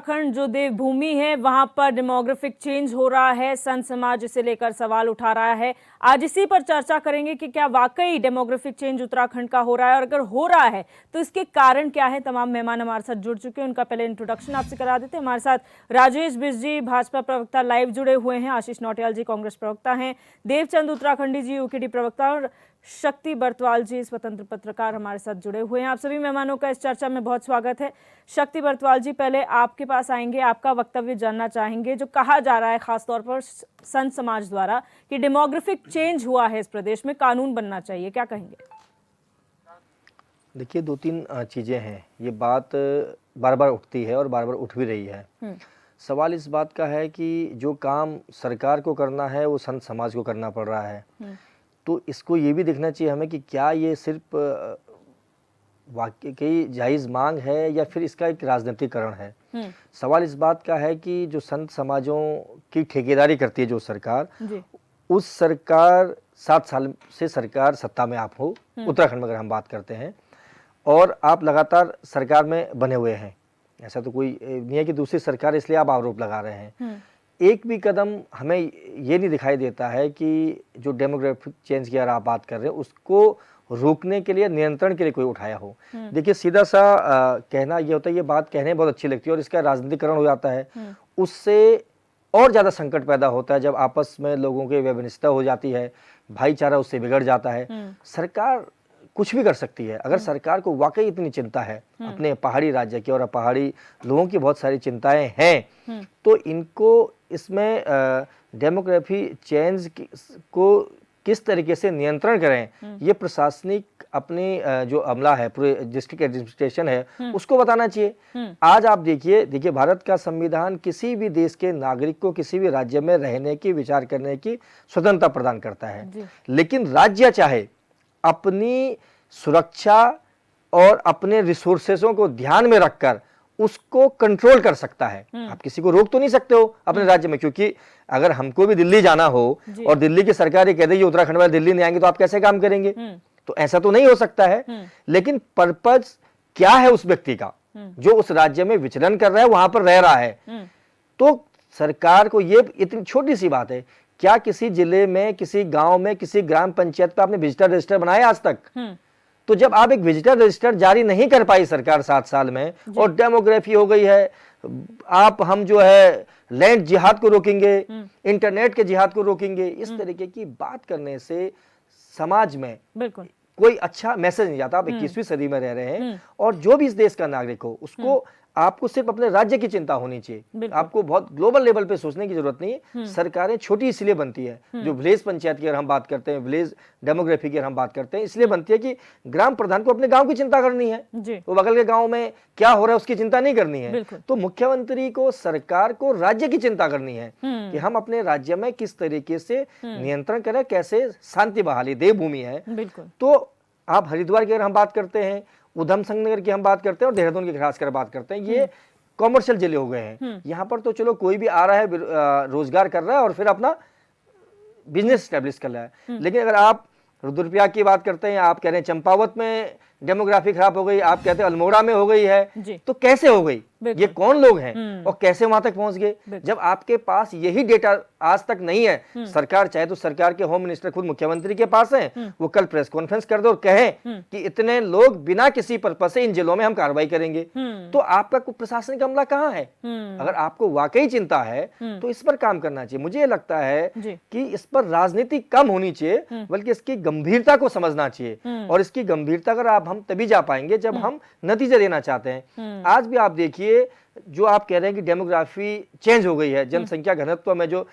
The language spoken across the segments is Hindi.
उत्तराखंड जो देवभूमि है वहां पर डेमोग्राफिक चेंज हो रहा है, संत समाज इसे लेकर सवाल उठा रहा है। आज इसी पर चर्चा करेंगे कि क्या वाकई डेमोग्राफिक चेंज उत्तराखंड का हो रहा है, और अगर हो रहा है तो इसके कारण क्या है। तमाम मेहमान हमारे साथ जुड़ चुके हैं, उनका पहले इंट्रोडक्शन आपसे करा देते हैं। हमारे साथ राजेश बिष्ट जी भाजपा प्रवक्ता लाइव जुड़े हुए हैं, आशीष नौटियाल जी कांग्रेस प्रवक्ता हैं, देवचंद उत्तराखंडी जी यूकेडी प्रवक्ता, और शक्ति बर्तवाल जी स्वतंत्र पत्रकार हमारे साथ जुड़े हुए हैं। आप सभी मेहमानों का इस चर्चा में बहुत स्वागत है। शक्ति बर्तवाल जी, पहले आपके पास आएंगे, आपका वक्तव्य जानना चाहेंगे। जो कहा जा रहा है खासतौर पर संत समाज द्वारा कि डेमोग्राफिक चेंज हुआ है इस प्रदेश में, कानून बनना चाहिए, क्या कहेंगे? देखिए, दो तीन चीज़ें हैं। ये बात बार बार उठती है और बार बार उठ भी रही है। सवाल इस बात का है कि जो काम सरकार को करना है वो संत समाज को करना पड़ रहा है। तो इसको ये भी देखना चाहिए हमें कि क्या ये सिर्फ वाकई की जायज़ मांग है या फिर इसका एक राजनीतिकरण है। सवाल इस बात का है कि जो संत समाजों की ठेकेदारी करती है जो सरकार, उस सरकार 7 साल से सरकार सत्ता में आप हो, उत्तराखंड में अगर हम बात करते हैं, और आप लगातार सरकार में बने हुए हैं। ऐसा तो कोई नहीं है कि दूसरी सरकार इसलिए आप आरोप लगा रहे हैं। एक भी कदम हमें ये नहीं दिखाई देता है कि जो डेमोग्राफिक चेंज की अगर आप बात कर रहे हैं उसको रोकने के लिए, नियंत्रण के लिए कोई उठाया हो। देखिए, सीधा सा कहना ये होता है, ये बात कहने में बहुत अच्छी लगती है और इसका राजनीतिकरण हो जाता है। उससे और ज़्यादा संकट पैदा होता है जब आपस में लोगों की व्यवस्था हो जाती है, भाईचारा उससे बिगड़ जाता है। सरकार कुछ भी कर सकती है। अगर सरकार को वाकई इतनी चिंता है अपने पहाड़ी राज्य की और पहाड़ी लोगों की बहुत सारी चिंताएं हैं, तो इनको इसमें डेमोग्राफी चेंज को किस तरीके से नियंत्रण करें, ये प्रशासनिक अपनी जो अमला है, पूरे डिस्ट्रिक्ट एडमिनिस्ट्रेशन है, उसको बताना चाहिए। आज आप देखिए भारत का संविधान किसी भी देश के नागरिक को किसी भी राज्य में रहने की, विचार करने की स्वतंत्रता प्रदान करता है। लेकिन राज्य चाहे अपनी सुरक्षा और अपने रिसोर्सेसों को ध्यान में रखकर उसको कंट्रोल कर सकता है। आप किसी को रोक तो नहीं सकते हो अपने राज्य में, क्योंकि अगर हमको भी दिल्ली जाना हो और दिल्ली की सरकार ये कह देगी उत्तराखंड वाले दिल्ली नहीं आएंगे तो आप कैसे काम करेंगे? तो ऐसा तो नहीं हो सकता है। लेकिन पर्पज क्या है उस व्यक्ति का जो उस राज्य में विचरण कर रहा है, वहां पर रह रहा है? तो सरकार को ये इतनी छोटी सी बात है, क्या किसी जिले में, किसी गांव में, किसी ग्राम पंचायत पे आपने विजिटर रजिस्टर बनाया आज तक? तो जब आप एक विजिटर रजिस्टर जारी नहीं कर पाई सरकार 7 साल में, और डेमोग्राफी हो गई है, हम जो है लैंड जिहाद को रोकेंगे, इंटरनेट के जिहाद को रोकेंगे, इस तरीके की बात करने से समाज में बिल्कुल कोई अच्छा मैसेज नहीं जाता। आप 21वीं सदी में रह रहे हैं और जो भी इस देश का नागरिक हो उसको आपको सिर्फ अपने राज्य की चिंता होनी चाहिए। आपको बहुत ग्लोबल लेवल पे सोचने की जरूरत नहीं है। सरकारें छोटी इसलिए बनती है, जो विलेज पंचायत की अगर हम बात करते हैं, विलेज डेमोग्राफी की अगर हम बात करते हैं, इसलिए बनती है कि ग्राम प्रधान को अपने गांव की चिंता करनी है, वो बगल के गांव में क्या हो रहा है उसकी चिंता नहीं करनी है। तो मुख्यमंत्री को, सरकार को राज्य की चिंता करनी है कि हम अपने राज्य में किस तरीके से नियंत्रण करें, कैसे शांति बहाली। देवभूमि है, तो आप हरिद्वार की अगर हम बात करते हैं, उधम सिंह नगर की हम बात करते हैं और देहरादून की खासकर बात करते हैं, ये कॉमर्शियल जिले हो गए हैं। यहाँ पर तो चलो कोई भी आ रहा है, रोजगार कर रहा है और फिर अपना बिजनेस स्टैब्लिश कर रहा है। लेकिन अगर आप रुद्रप्रयाग की बात करते हैं, आप कह रहे हैं चंपावत में डेमोग्राफी खराब हो गई, आप कहते हैं अल्मोड़ा में हो गई है, तो कैसे हो गई? ये कौन लोग हैं और कैसे वहां तक पहुंच गए? जब आपके पास यही डेटा आज तक नहीं है, सरकार चाहे तो सरकार के होम मिनिस्टर खुद मुख्यमंत्री के पास हैं, वो कल प्रेस कॉन्फ्रेंस कर दे और कहें कि इतने लोग बिना किसी पर्पस से इन जिलों में हम कार्रवाई करेंगे, तो आपका प्रशासनिक अमला कहाँ है? अगर आपको वाकई चिंता है तो इस पर काम करना चाहिए। मुझे लगता है कि इस पर राजनीति कम होनी चाहिए, बल्कि इसकी गंभीरता को समझना चाहिए। और इसकी गंभीरता अगर हम तभी जा पाएंगे जब हम नतीजे देना चाहते हैं। आज भी आप देखिए, जो आप कह रहे हैं कि डेमोग्राफी चेंज हो गई है, जनसंख्या घनत्व में जो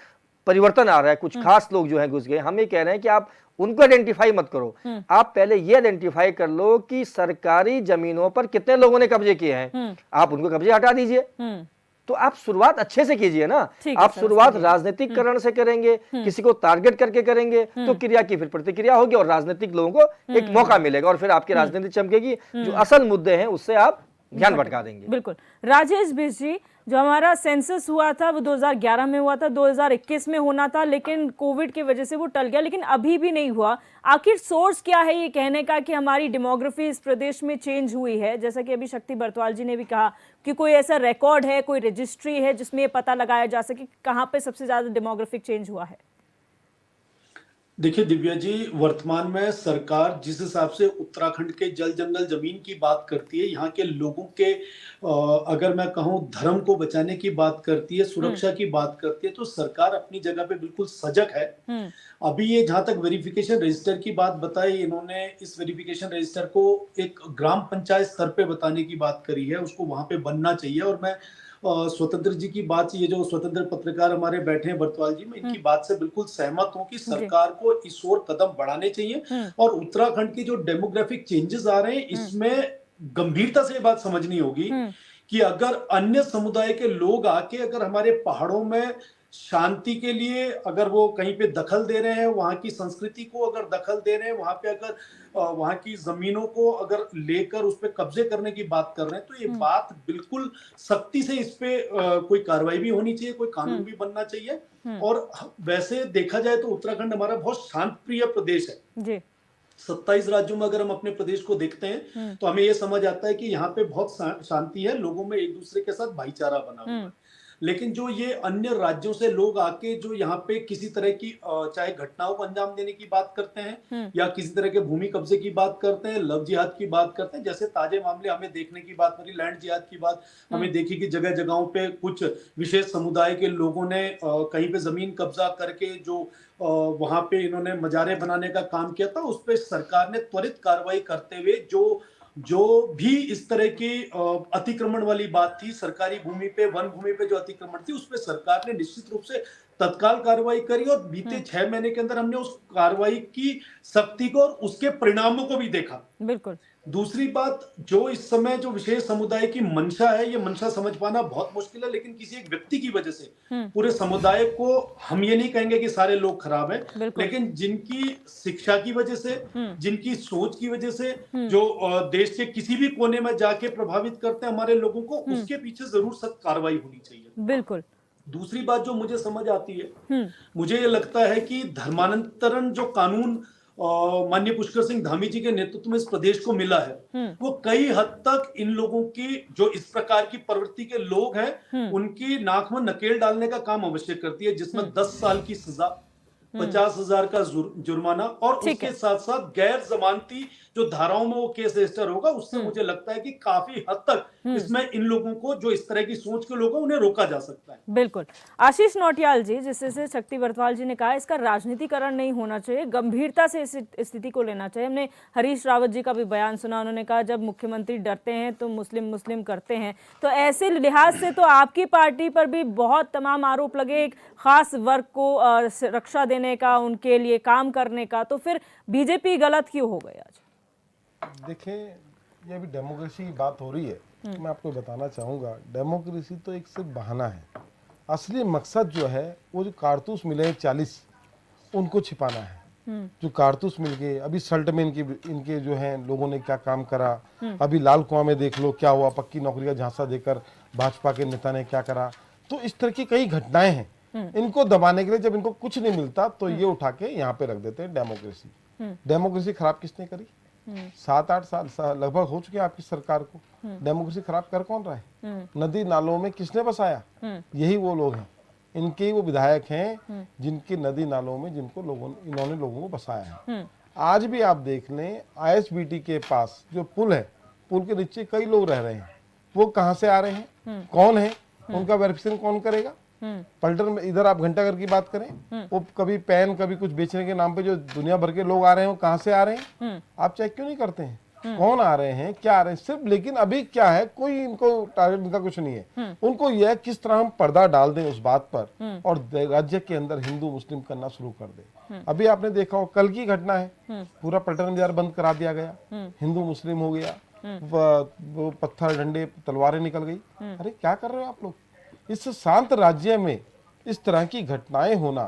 परिवर्तन आ रहा है, कुछ खास लोग जो हैं घुस गए, हम ये कह रहे हैं कि आप उनको आइडेंटिफाई मत करो, आप पहले ये आइडेंटिफाई कर लो कि सरकारी जमीनों पर कितने लोगों ने कब्जे किए हैं, आप उनको कब्जे हटा दीजिए। तो आप शुरुआत अच्छे से कीजिए ना। आप शुरुआत राजनीतिकरण से करेंगे, किसी को टारगेट करके करेंगे, तो क्रिया की फिर प्रतिक्रिया होगी और राजनीतिक लोगों को एक मौका मिलेगा और फिर आपकी राजनीति चमकेगी। जो असल मुद्दे हैं उससे आप ध्यान भटका देंगे। बिल्कुल। राजेश बिष्ट जी, जो हमारा सेंसस हुआ था वो 2011 में हुआ था, 2021 में होना था, लेकिन कोविड की वजह से वो टल गया, लेकिन अभी भी नहीं हुआ। आखिर सोर्स क्या है ये कहने का कि हमारी डेमोग्राफी इस प्रदेश में चेंज हुई है? जैसा कि अभी शक्ति बरतवाल जी ने भी कहा कि कोई ऐसा रिकॉर्ड है, कोई रजिस्ट्री है जिसमें ये पता लगाया जा सके कहाँ पे सबसे ज्यादा डेमोग्राफिक चेंज हुआ है? देखिए दिव्या जी, वर्तमान में सरकार जिस हिसाब से उत्तराखंड के जल जंगल जमीन की बात करती है, यहाँ के लोगों के अगर मैं कहूँ धर्म को बचाने की बात करती है, सुरक्षा की बात करती है, तो सरकार अपनी जगह पे बिल्कुल सजग है। अभी ये जहां तक वेरिफिकेशन रजिस्टर की बात बताई, इन्होंने इस वेरिफिकेशन रजिस्टर को एक ग्राम पंचायत स्तर पे बताने की बात करी है, उसको वहां पे बनना चाहिए। और मैं स्वतंत्र जी की बात, ये जो स्वतंत्र पत्रकार हमारे बैठे हैं बरतवाल जी, मैं इनकी बात से बिल्कुल सहमत हूं कि सरकार को इस ओर कदम बढ़ाने चाहिए। और उत्तराखंड की जो डेमोग्राफिक चेंजेस आ रहे हैं, इसमें गंभीरता से बात समझनी होगी कि अगर अन्य समुदाय के लोग आके अगर हमारे पहाड़ों में शांति के लिए अगर वो कहीं पे दखल दे रहे हैं, वहां की संस्कृति को अगर दखल दे रहे हैं, वहां पे अगर वहां की जमीनों को अगर लेकर उस पे कब्जे करने की बात कर रहे हैं, तो ये बात बिल्कुल सख्ती से इस पे कोई कार्रवाई भी होनी चाहिए, कोई कानून भी बनना चाहिए। और वैसे देखा जाए तो उत्तराखंड हमारा बहुत शांत प्रिय प्रदेश है जी। 27 राज्यों में अगर हम अपने प्रदेश को देखते हैं तो हमें यह समझ आता है कि यहाँ पे बहुत शांति है, लोगों में एक दूसरे के साथ भाईचारा बना हुआ है। लेकिन जो ये अन्य राज्यों से लोग आके जो यहाँ पे किसी तरह की चाहे घटनाओं को अंजाम देने की बात करते हैं या किसी तरह के भूमि कब्जे की बात करते हैं, लव जिहाद की बात करते हैं, जैसे ताजे मामले हमें देखने की बात मिली, लैंड जिहाद की बात हमें देखी कि जगह जगहों पे कुछ विशेष समुदाय के लोगों ने कहीं पे जमीन कब्जा करके जो वहां पे इन्होंने मजारे बनाने का काम किया था, उस पर सरकार ने त्वरित कार्रवाई करते हुए जो भी इस तरह की अतिक्रमण वाली बात थी, सरकारी भूमि पे, वन भूमि पे जो अतिक्रमण थी, उस पे सरकार ने निश्चित रूप से तत्काल कार्रवाई करी। और बीते 6 महीने के अंदर हमने उस कार्रवाई की सख्ती को और उसके परिणामों को भी देखा। बिल्कुल। दूसरी बात, जो इस समय जो विशेष समुदाय की मंशा है, ये मंशा समझ पाना बहुत मुश्किल है, लेकिन किसी एक व्यक्ति की वजह से पूरे समुदाय को, हम ये नहीं कहेंगे कि सारे लोग खराब हैं, लेकिन जिनकी शिक्षा की वजह से, जिनकी सोच की वजह से, जो देश के किसी भी कोने में जाके प्रभावित करते हैं हमारे लोगों को, उसके पीछे जरूर सख्त कार्रवाई होनी चाहिए। बिल्कुल। दूसरी बात जो मुझे समझ आती है, मुझे ये लगता है कि धर्मांतरण जो कानून माननीय पुष्कर सिंह धामी जी के नेतृत्व में इस प्रदेश को मिला है, वो कई हद तक इन लोगों की, जो इस प्रकार की प्रवृत्ति के लोग हैं, उनकी नाक में नकेल डालने का काम अवश्य करती है, जिसमें 10 साल की सजा, 50,000 का जुर्माना और उसके साथ साथ गैर जमानती जो धाराओं में वो केस रजिस्टर होगा, उससे मुझे लगता है कि काफी हद तक इसमें इन लोगों को, जो इस तरह की सोच के लोग हैं, उन्हें रोका जा सकता है। बिल्कुल। आशीष नौटियाल जी, जिससे शक्ति बरतवाल जी ने कहा, इसका राजनीतिकरण नहीं होना चाहिए, गंभीरता से इस स्थिति को लेना चाहिए। हमने हरीश रावत जी का भी बयान सुना, उन्होंने कहा जब मुख्यमंत्री डरते हैं तो मुस्लिम करते हैं। तो ऐसे लिहाज से तो आपकी पार्टी पर भी बहुत तमाम आरोप लगे, एक खास वर्ग को रक्षा देने का, उनके लिए काम करने का, तो फिर बीजेपी गलत क्यों हो गई आज? देखें, ये अभी डेमोक्रेसी की बात हो रही है, मैं आपको बताना चाहूँगा, डेमोक्रेसी तो एक सिर्फ बहाना है। असली मकसद जो है, वो जो कारतूस मिले 40, उनको छिपाना है। जो कारतूस मिल गए, अभी सल्ट में इनके जो हैं लोगों ने क्या काम करा, अभी लाल कुआं में देख लो क्या हुआ, पक्की नौकरी का झांसा देकर भाजपा के नेता ने क्या करा। तो इस तरह की कई घटनाएं हैं, इनको दबाने के लिए जब इनको कुछ नहीं मिलता तो ये उठा के यहाँ पे रख देते हैं डेमोक्रेसी। डेमोक्रेसी खराब किसने करी? 7-8 साल लगभग हो चुके हैं आपकी सरकार को। डेमोक्रेसी खराब कर कौन रहा है? नदी नालों में किसने बसाया? यही वो लोग हैं, इनके वो विधायक हैं जिनके नदी नालों में इन्होंने लोगों को बसाया है। आज भी आप देख लें, ISBT के पास जो पुल है, पुल के नीचे कई लोग रह रहे हैं, वो कहाँ से आ रहे हैं, कौन है, उनका वेरिफिकेशन कौन करेगा? पलटन में इधर आप घंटाघर की बात करें, वो कभी पेन कभी कुछ बेचने के नाम पे जो दुनिया भर के लोग आ रहे हैं, वो कहाँ से आ रहे हैं? आप चेक क्यों नहीं करते हैं? कौन आ रहे हैं, क्या आ रहे हैं सिर्फ? लेकिन अभी क्या है, कोई इनको टारगेट इनका कुछ नहीं है। उनको यह है किस तरह हम पर्दा डाल दें उस बात पर और राज्य के अंदर हिंदू मुस्लिम करना शुरू कर दे। अभी आपने देखा हो, कल की घटना है, पूरा पलटन बाजार बंद करा दिया गया, हिंदू मुस्लिम हो गया, वो पत्थर डंडे तलवारें निकल गई। अरे क्या कर रहे हो आप लोग? इस शांत राज्य में इस तरह की घटनाएं होना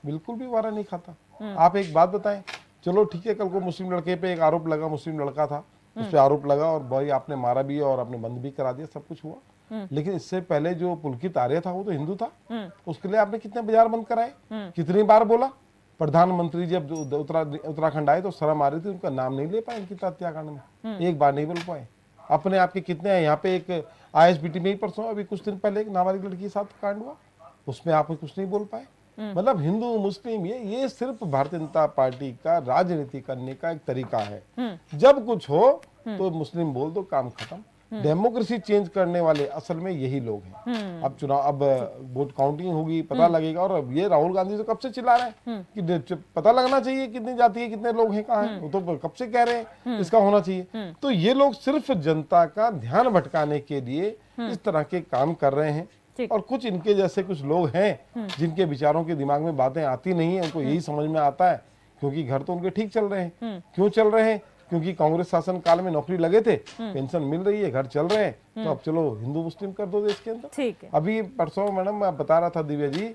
बिल्कुल भी वारा नहीं खाता। आप एक बात बताएं, चलो ठीक है, कल को मुस्लिम लड़के पे एक आरोप लगा, मुस्लिम लड़का था, उस पर आरोप लगा और भाई आपने मारा भी और आपने बंद भी करा दिया, सब कुछ हुआ, लेकिन इससे पहले जो पुलकित आर्य था वो तो हिंदू था, उसके लिए आपने कितने बाजार बंद कराए, कितनी बार बोला। प्रधानमंत्री जब उत्तराखंड आए तो शर्म आ रही थी, उनका नाम नहीं ले पाए इनकी हत्याकांड में, एक बार नहीं बोल पाए। अपने आप के कितने हैं यहाँ पे, एक ISBT में ही परसों अभी कुछ दिन पहले एक नाबालिग लड़की के साथ कांड हुआ, उसमें आप कुछ नहीं बोल पाए। मतलब हिंदू मुस्लिम ये सिर्फ भारतीय जनता पार्टी का राजनीति करने का एक तरीका है। जब कुछ हो तो मुस्लिम बोल दो, काम खत्म। डेमोक्रेसी चेंज करने वाले असल में यही लोग हैं। अब चुनाव, अब वोट काउंटिंग होगी, पता लगेगा। और अब ये राहुल गांधी तो कब से चिल्ला रहे हैं कि पता लगना चाहिए कितनी जाति है, कितने लोग हैं, कहाँ हैं, वो तो कब से कह रहे हैं इसका होना चाहिए। तो ये लोग सिर्फ जनता का ध्यान भटकाने के लिए इस तरह के काम कर रहे हैं। और कुछ इनके जैसे कुछ लोग हैं जिनके विचारों के दिमाग में बातें आती नहीं है, उनको यही समझ में आता है क्योंकि घर तो उनके ठीक चल रहे हैं। क्यों चल रहे हैं? क्योंकि कांग्रेस शासन काल में नौकरी लगे थे, पेंशन मिल रही है, घर चल रहे हैं, तो अब चलो हिंदू मुस्लिम कर दो देश के अंदर। ठीक है। अभी परसों मैडम मैं बता रहा था दिव्या जी,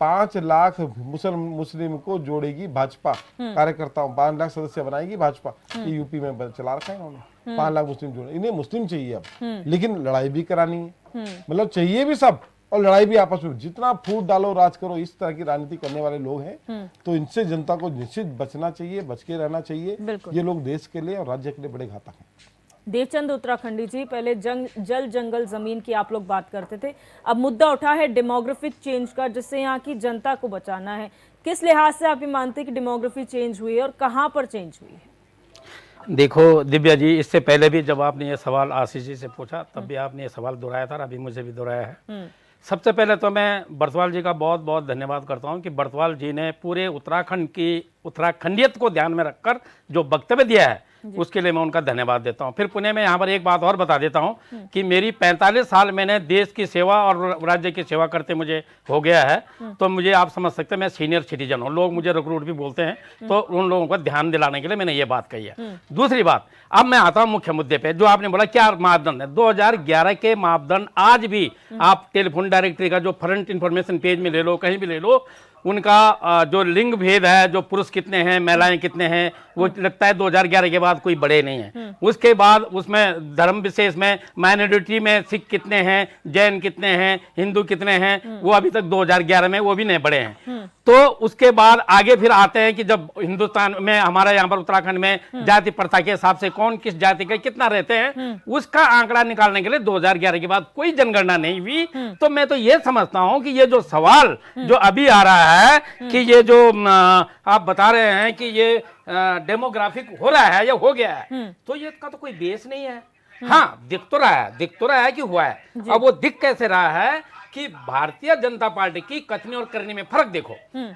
5 लाख मुस्लिम को जोड़ेगी भाजपा, कार्यकर्ताओं 5 लाख सदस्य बनाएगी भाजपा। ये यूपी में चला रखा है इन्होंने, 5 लाख मुस्लिम जोड़े। इन्हें मुस्लिम चाहिए अब, लेकिन लड़ाई भी करानी है, मतलब चाहिए भी सब, और लड़ाई भी आपस में। जितना फूट डालो राज करो, इस तरह की राजनीति करने वाले लोग हैं, तो इनसे जनता को निश्चित बचना चाहिए, बच के रहना चाहिए। ये लोग देश के लिए और राज्य के लिए बड़े घातक हैं। देवचंद उत्तराखंडी जी, पहले जल जंगल जमीन की आप लोग बात करते थे, अब मुद्दा उठा है डेमोग्राफिक चेंज का, जिससे यहाँ की जनता को बचाना है। किस लिहाज से आप ये मानते हैं कि डेमोग्राफी चेंज हुई है और कहाँ पर चेंज हुई है? देखो दिव्या जी, इससे पहले भी जब आपने ये सवाल आशीष जी से पूछा तब भी आपने ये सवाल दोहराया था, अभी मुझे भी दोहराया है। सबसे पहले तो मैं बर्तवाल जी का बहुत बहुत धन्यवाद करता हूं कि बर्तवाल जी ने पूरे उत्तराखंड की उत्तराखंडियत को ध्यान में रखकर जो वक्तव्य दिया है उसके लिए मैं उनका धन्यवाद देता हूं। फिर पुणे में यहाँ पर एक बात और बता देता हूं कि मेरी 45 साल मैंने देश की सेवा और राज्य की सेवा करते मुझे हो गया है, तो मुझे आप समझ सकते हैं मैं सीनियर सिटीजन हूँ। लोग मुझे रिक्रूट भी बोलते हैं, तो उन लोगों को ध्यान दिलाने के लिए मैंने ये बात कही है। दूसरी बात, अब मैं आता हूँ मुख्य मुद्दे पे, जो आपने बोला क्या मापदंड है। 2011 के मापदंड आज भी आप टेलीफोन डायरेक्टरी का जो फ्रंट इंफॉर्मेशन पेज में ले लो, कहीं भी ले लो, उनका जो लिंग भेद है, जो पुरुष कितने हैं महिलाएं कितने हैं, वो लगता है 2011 के बाद कोई बड़े नहीं है। उसके बाद उसमें धर्म विशेष में माइनॉरिटी में सिख कितने हैं, जैन कितने हैं, हिंदू कितने हैं, वो अभी तक 2011 में वो भी नहीं बढ़े हैं। तो उसके बाद आगे फिर आते हैं कि जब हिंदुस्तान में, हमारे यहाँ पर उत्तराखंड में जाति प्रथा के हिसाब से कौन किस जाति का कितना रहते हैं, उसका आंकड़ा निकालने के लिए 2011 के बाद कोई जनगणना नहीं हुई। तो मैं तो ये समझता हूं कि ये जो सवाल जो अभी आ रहा है कि ये जो आप बता रहे हैं कि ये डेमोग्राफिक हो रहा है या हो गया है, तो ये का तो कोई बेस नहीं है। हाँ, दिख तो रहा है कि हुआ है। अब वो दिख कैसे रहा है कि भारतीय जनता पार्टी की कथनी और करने में फर्क देखो।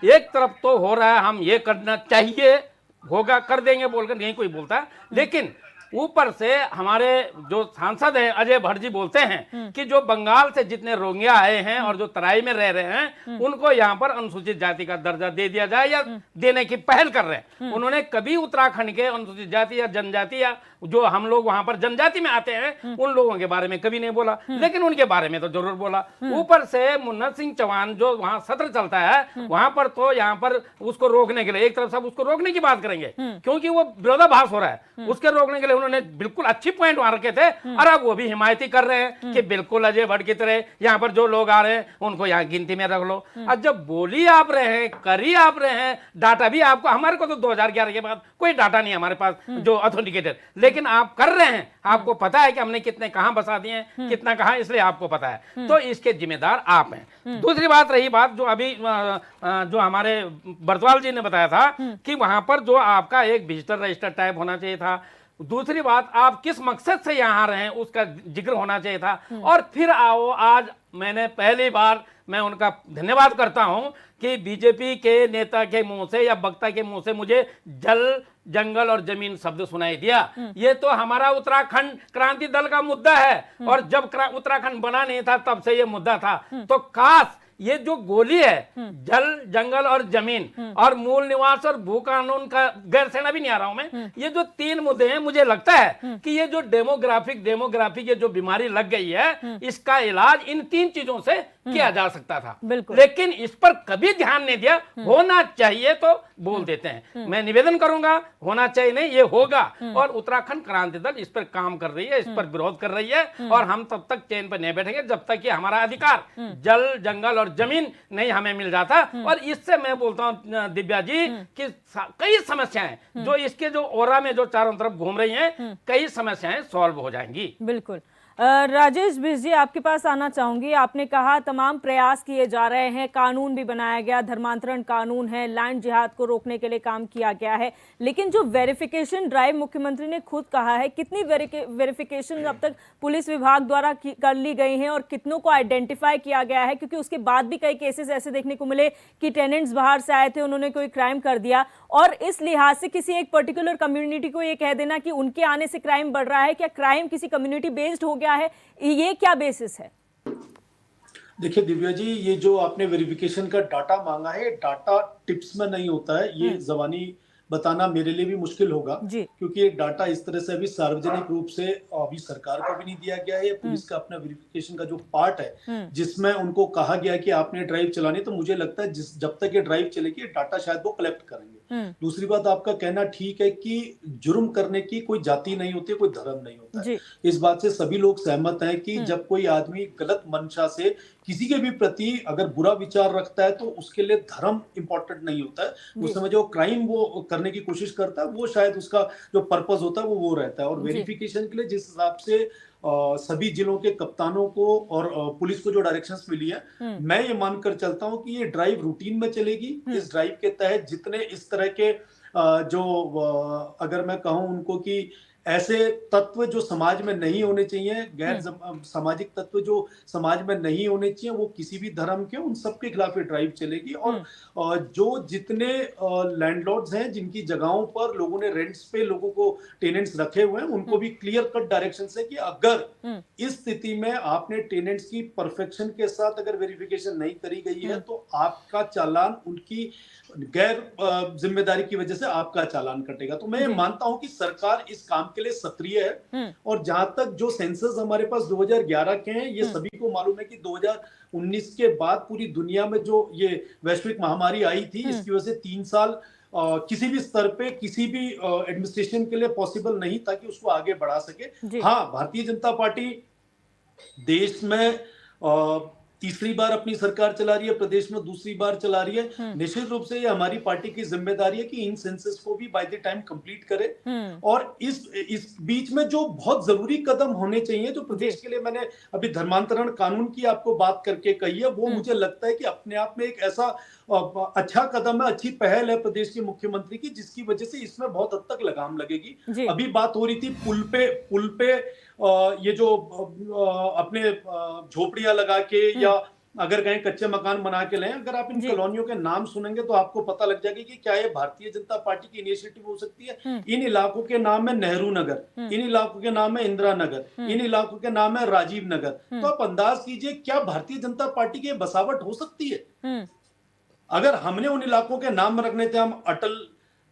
एक तरफ तो हो रहा है हम ये करना चाहिए, होगा, कर देंगे बोलकर नहीं कोई बोलता, लेकिन ऊपर से हमारे जो सांसद हैं अजय भट्ट जी बोलते हैं कि जो बंगाल से जितने रोहिंग्या आए हैं और जो तराई में रह रहे हैं उनको यहाँ पर अनुसूचित जाति का दर्जा दे दिया जाए या देने की पहल कर रहे हैं। उन्होंने कभी उत्तराखंड के अनुसूचित जाति या जनजाति या जो हम लोग वहां पर जनजाति में आते हैं उन लोगों के बारे में कभी नहीं बोला, लेकिन उनके बारे में तो जरूर बोला। ऊपर से मुन्ना सिंह चौहान जो वहां सत्र चलता है वहां पर तो यहाँ पर उसको रोकने के लिए एक तरफ सब उसको रोकने की बात करेंगे क्योंकि वो विरोधाभास हो रहा है, उसके रोकने के लिए उन्होंने बिल्कुल अच्छी पॉइंट वहां रखे थे। और अब वो भी हिमायती कर रहे हैं कि बिल्कुल अजय भट्ट की तरह यहाँ पर जो लोग आ रहे हैं उनको यहाँ गिनती में रख लो। अब जब बोली आप रहे हैं, करी आप रहे हैं, डाटा भी आपको, हमारे को तो 2011 के बाद कोई डाटा नहीं हमारे पास जो ऑथेंटिकेटेड, लेकिन आप कर रहे हैं, आपको पता है कि हमने कितने कहां बसा दिए हैं, कितना कहां, इसलिए आपको पता है, तो इसके जिम्मेदार आप हैं। दूसरी बात रही बात जो अभी जो हमारे बर्तवाल जी ने बताया था कि वहां पर जो आपका एक विजिटर रजिस्टर टाइप होना चाहिए था, दूसरी बात आप किस मकसद से यहाँ आ रहे हैं उसका जिक्र होना चाहिए था। और फिर आओ, आज मैंने पहली बार मैं उनका धन्यवाद करता हूं कि बीजेपी के नेता के मुंह से या वक्ता के मुंह से मुझे जल जंगल और जमीन शब्द सुनाई दिया। ये तो हमारा उत्तराखंड क्रांति दल का मुद्दा है और जब उत्तराखंड बना नहीं था तब से ये मुद्दा था। तो काश ये जो गोली है जल जंगल और जमीन और मूल निवास और भू कानून का, गैर सेना भी नहीं आ रहा हूं मैं, ये जो 3 मुद्दे हैं, मुझे लगता है कि ये जो डेमोग्राफिक ये जो बीमारी लग गई है इसका इलाज इन 3 चीजों से किया जा सकता था, बिल्कुल। लेकिन इस पर कभी ध्यान नहीं दिया। होना चाहिए तो बोल देते हैं। मैं निवेदन करूंगा, होना चाहिए नहीं, ये होगा। और उत्तराखंड क्रांति दल इस पर काम कर रही है, इस पर विरोध कर रही है, और हम तब तक चैन पर नहीं बैठेंगे जब तक कि हमारा अधिकार जल, जंगल और जमीन नहीं हमें मिल जाता। और इससे मैं बोलता हूं दिव्या जी कि कई समस्याएं जो इसके जो ओरा में जो चारों तरफ घूम रही हैं, कई समस्याएं सॉल्व हो जाएंगी। बिल्कुल। राजेश बिस जी, आपके पास आना चाहूंगी। आपने कहा तमाम प्रयास किए जा रहे हैं, कानून भी बनाया गया, धर्मांतरण कानून है, लैंड जिहाद को रोकने के लिए काम किया गया है, लेकिन जो वेरिफिकेशन ड्राइव मुख्यमंत्री ने खुद कहा है, कितनी वेरिफिकेशन अब तक पुलिस विभाग द्वारा कर ली गई हैं और कितनों को आइडेंटिफाई किया गया है? क्योंकि उसके बाद भी कई केसेस ऐसे देखने को मिले कि टेनेंट्स बाहर से आए थे, उन्होंने कोई क्राइम कर दिया, और इस लिहाज से किसी एक पर्टिकुलर कम्युनिटी को ये कह देना कि उनके आने से क्राइम बढ़ रहा है, क्या क्राइम किसी कम्युनिटी बेस्ड हो गया है? ये क्या बेसिस है? देखिए दिव्या जी, ये जो आपने वेरिफिकेशन का डाटा मांगा है, डाटा टिप्स में नहीं होता है। ये जबानी बताना मेरे लिए भी मुश्किल होगा, जी। क्योंकि ये डाटा इस तरह से अभी सार्वजनिक रूप से अभी सरकार को भी नहीं दिया गया है। पुलिस का अपना वेरिफिकेशन का जो पार्ट है जिसमें उनको कहा गया कि आपने ड्राइव चलानी, तो मुझे लगता है जब तक ये ड्राइव चलेगी डाटा शायद वो कलेक्ट करेंगे। दूसरी बात, आपका कहना ठीक है कि जुर्म करने की कोई जाति नहीं होती है, कोई धर्म नहीं होता है। इस बात से सभी लोग सहमत हैं कि जब कोई आदमी गलत मंशा से किसी के भी प्रति अगर बुरा विचार रखता है तो उसके लिए धर्म इंपॉर्टेंट नहीं होता है। उस समय जो क्राइम वो करने की कोशिश करता है वो शायद उसका जो पर्पस होता है वो रहता है। और वेरिफिकेशन के लिए जिस हिसाब से सभी जिलों के कप्तानों को और पुलिस को जो डायरेक्शंस मिली है, मैं ये मानकर चलता हूं कि ये ड्राइव रूटीन में चलेगी। इस ड्राइव के तहत जितने इस तरह के अगर मैं कहूं उनको कि ऐसे तत्व जो समाज में नहीं होने चाहिए, गैर सामाजिक तत्व जो समाज में नहीं होने चाहिए, वो किसी भी धर्म के, उन सबके खिलाफ ये ड्राइव चलेगी। और जो जितने लैंडलॉर्ड्स हैं जिनकी जगहों पर लोगों ने रेंट्स पे लोगों को टेनेंट्स रखे हुए हैं, उनको भी क्लियर कट डायरेक्शन है कि अगर इस स्थिति में आपने टेनेंट्स की परफेक्शन के साथ अगर वेरिफिकेशन नहीं करी गई है तो आपका चालान, उनकी गैर जिम्मेदारी की वजह से आपका चालान कटेगा। तो मैं मानता हूं कि सरकार इस काम के लिए सक्रिय है। और जहां तक जो सेंसस हमारे पास 2011 के हैं, ये सभी को मालूम है कि 2019 के बाद पूरी दुनिया में जो ये वैश्विक महामारी आई थी, इसकी वजह से 3 साल किसी भी स्तर पे किसी भी एडमिनिस्ट्रेशन के लिए पॉसिबल नहीं था कि उसको आगे बढ़ा सके। हाँ, भारतीय जनता पार्टी देश में तीसरी बार अपनी सरकार चला रही है, प्रदेश में दूसरी बार चला रही है। निश्चित रूप से ये हमारी पार्टी की जिम्मेदारी है कि इन सेंसस को भी बाय द टाइम कंप्लीट करे। और इस बीच में जो बहुत जरूरी कदम होने चाहिए, जो प्रदेश के लिए मैंने अभी धर्मांतरण कानून की आपको बात करके कही है, वो मुझे लगता है कि अपने आप में एक ऐसा अच्छा कदम है, अच्छी पहल है प्रदेश के मुख्यमंत्री की, जिसकी वजह से इसमें बहुत हद तक लगाम लगेगी। अभी बात हो रही थी पुल पे ये जो अपने झोपड़ियां लगा के या अगर कहीं कच्चे मकान बना के लें, अगर आप इन कॉलोनियों के नाम सुनेंगे तो आपको पता लग जाएगा कि क्या ये भारतीय जनता पार्टी की इनिशिएटिव हो सकती है। इन इलाकों के नाम है नेहरू नगर, इन इलाकों के नाम है इंदिरा नगर, इन इलाकों के नाम है राजीव नगर। तो आप अंदाज कीजिए क्या भारतीय जनता पार्टी की बसावट हो सकती है। अगर हमने उन इलाकों के नाम रखने थे, हम अटल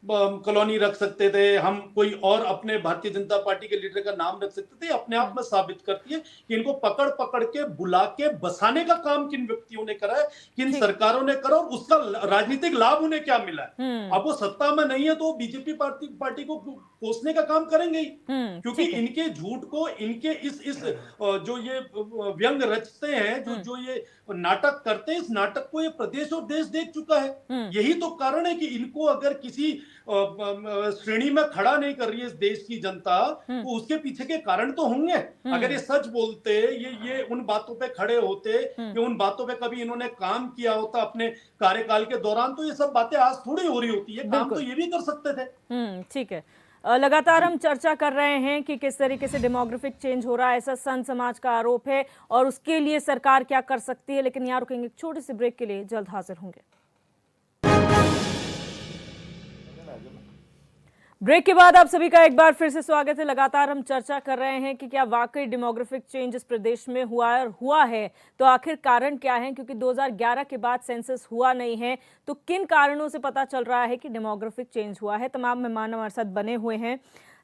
कॉलोनी रख सकते थे, हम कोई और अपने भारतीय जनता पार्टी के लीडर का नाम रख सकते थे। अपने आप में साबित करती है कि इनको पकड़ पकड़ के बुला के बसाने का काम किन व्यक्तियों ने करा है, किन सरकारों ने करा, और उसका राजनीतिक लाभ उन्हें क्या मिला है। अब वो सत्ता में नहीं है तो बीजेपी पार्टी को कोसने का काम करेंगे ही, क्योंकि इनके झूठ को, इनके इस जो ये व्यंग रचते हैं, जो ये नाटक करते हैं, इस नाटक को ये प्रदेश और देश देख चुका है। यही तो कारण है कि इनको अगर किसी श्रेणी में खड़ा नहीं कर रही है इस देश की जनता, तो उसके पीछे के कारण तो होंगे। अगर ये सच बोलते, ये उन बातों पे खड़े होते, कि उन बातों पे कभी इन्होंने काम किया होता अपने कार्यकाल के दौरान, तो ये सब बातें आज थोड़ी हो रही होती है। काम तो ये भी कर सकते थे। ठीक है, लगातार हम चर्चा कर रहे हैं कि किस तरीके से डेमोग्राफिक चेंज हो रहा है, ऐसा संत समाज का आरोप है, और उसके लिए सरकार क्या कर सकती है। लेकिन यहाँ रुकेंगे, छोटे से ब्रेक के लिए, जल्द हाजिर होंगे। ब्रेक के बाद आप सभी का एक बार फिर से स्वागत है। लगातार हम चर्चा कर रहे हैं कि क्या वाकई डेमोग्राफिक चेंज इस प्रदेश में हुआ है, और हुआ है तो आखिर कारण क्या है, क्योंकि 2011 के बाद सेंसस हुआ नहीं है, तो किन कारणों से पता चल रहा है कि डेमोग्राफिक चेंज हुआ है। तमाम मेहमान हमारे साथ बने हुए हैं।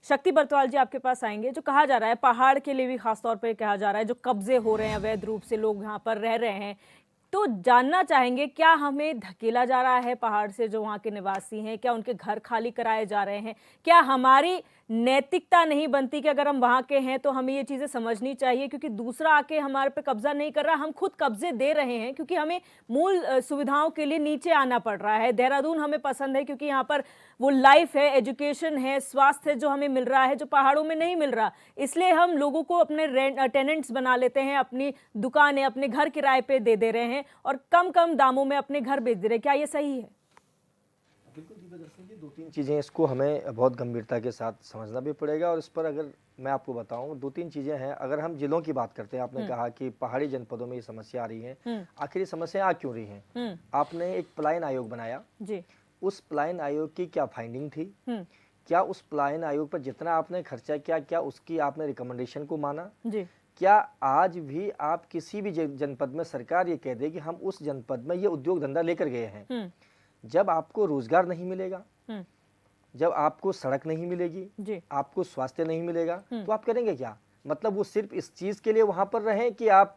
शक्ति बरतवाल जी आपके पास आएंगे। जो कहा जा रहा है पहाड़ के लिए भी खासतौर पर कहा जा रहा है, जो कब्जे हो रहे हैं अवैध रूप से, लोग यहाँ पर रह रहे हैं, तो जानना चाहेंगे क्या हमें धकेला जा रहा है पहाड़ से जो वहाँ के निवासी हैं? क्या उनके घर खाली कराए जा रहे हैं? क्या हमारी नैतिकता नहीं बनती कि अगर हम वहाँ के हैं तो हमें ये चीज़ें समझनी चाहिए, क्योंकि दूसरा आके हमारे पे कब्जा नहीं कर रहा, हम खुद कब्जे दे रहे हैं, क्योंकि हमें मूल सुविधाओं के लिए नीचे आना पड़ रहा है। देहरादून हमें पसंद है क्योंकि यहाँ पर वो लाइफ है, एजुकेशन है, स्वास्थ्य है जो हमें मिल रहा है, जो पहाड़ों में नहीं मिल रहा। इसलिए हम लोगों को अपने टेनेंट्स बना लेते हैं, अपनी दुकानें, अपने घर किराए पे दे रहे हैं और कम कम दामों में अपने घर बेच दे रहे हैं। क्या ये सही है? बिल्कुल जी, दरअसल ये 2-3 चीज़ें, इसको हमें बहुत गंभीरता के साथ समझना भी पड़ेगा। और इस पर अगर मैं आपको बताऊं, 2-3 चीज़ें हैं। अगर हम जिलों की बात करते हैं, आपने कहा कि पहाड़ी जनपदों में ये समस्या आ रही है, आखिर ये समस्या आ क्यों रही है? आपने एक पलायन आयोग बनाया जी। उस पलायन आयोग की क्या फाइंडिंग थी? क्या उस पलायन आयोग पर जितना आपने खर्चा किया, क्या उसकी आपने रिकमेंडेशन को माना? जी। क्या आज भी आप किसी भी जनपद में सरकार ये कह दे कि हम उस जनपद में ये उद्योग धंधा लेकर गए हैं, जब आपको रोजगार नहीं मिलेगा, जब आपको सड़क नहीं मिलेगी, जी। आपको स्वास्थ्य नहीं मिलेगा, तो आप करेंगे क्या? मतलब वो सिर्फ इस चीज के लिए वहां पर रहें कि आप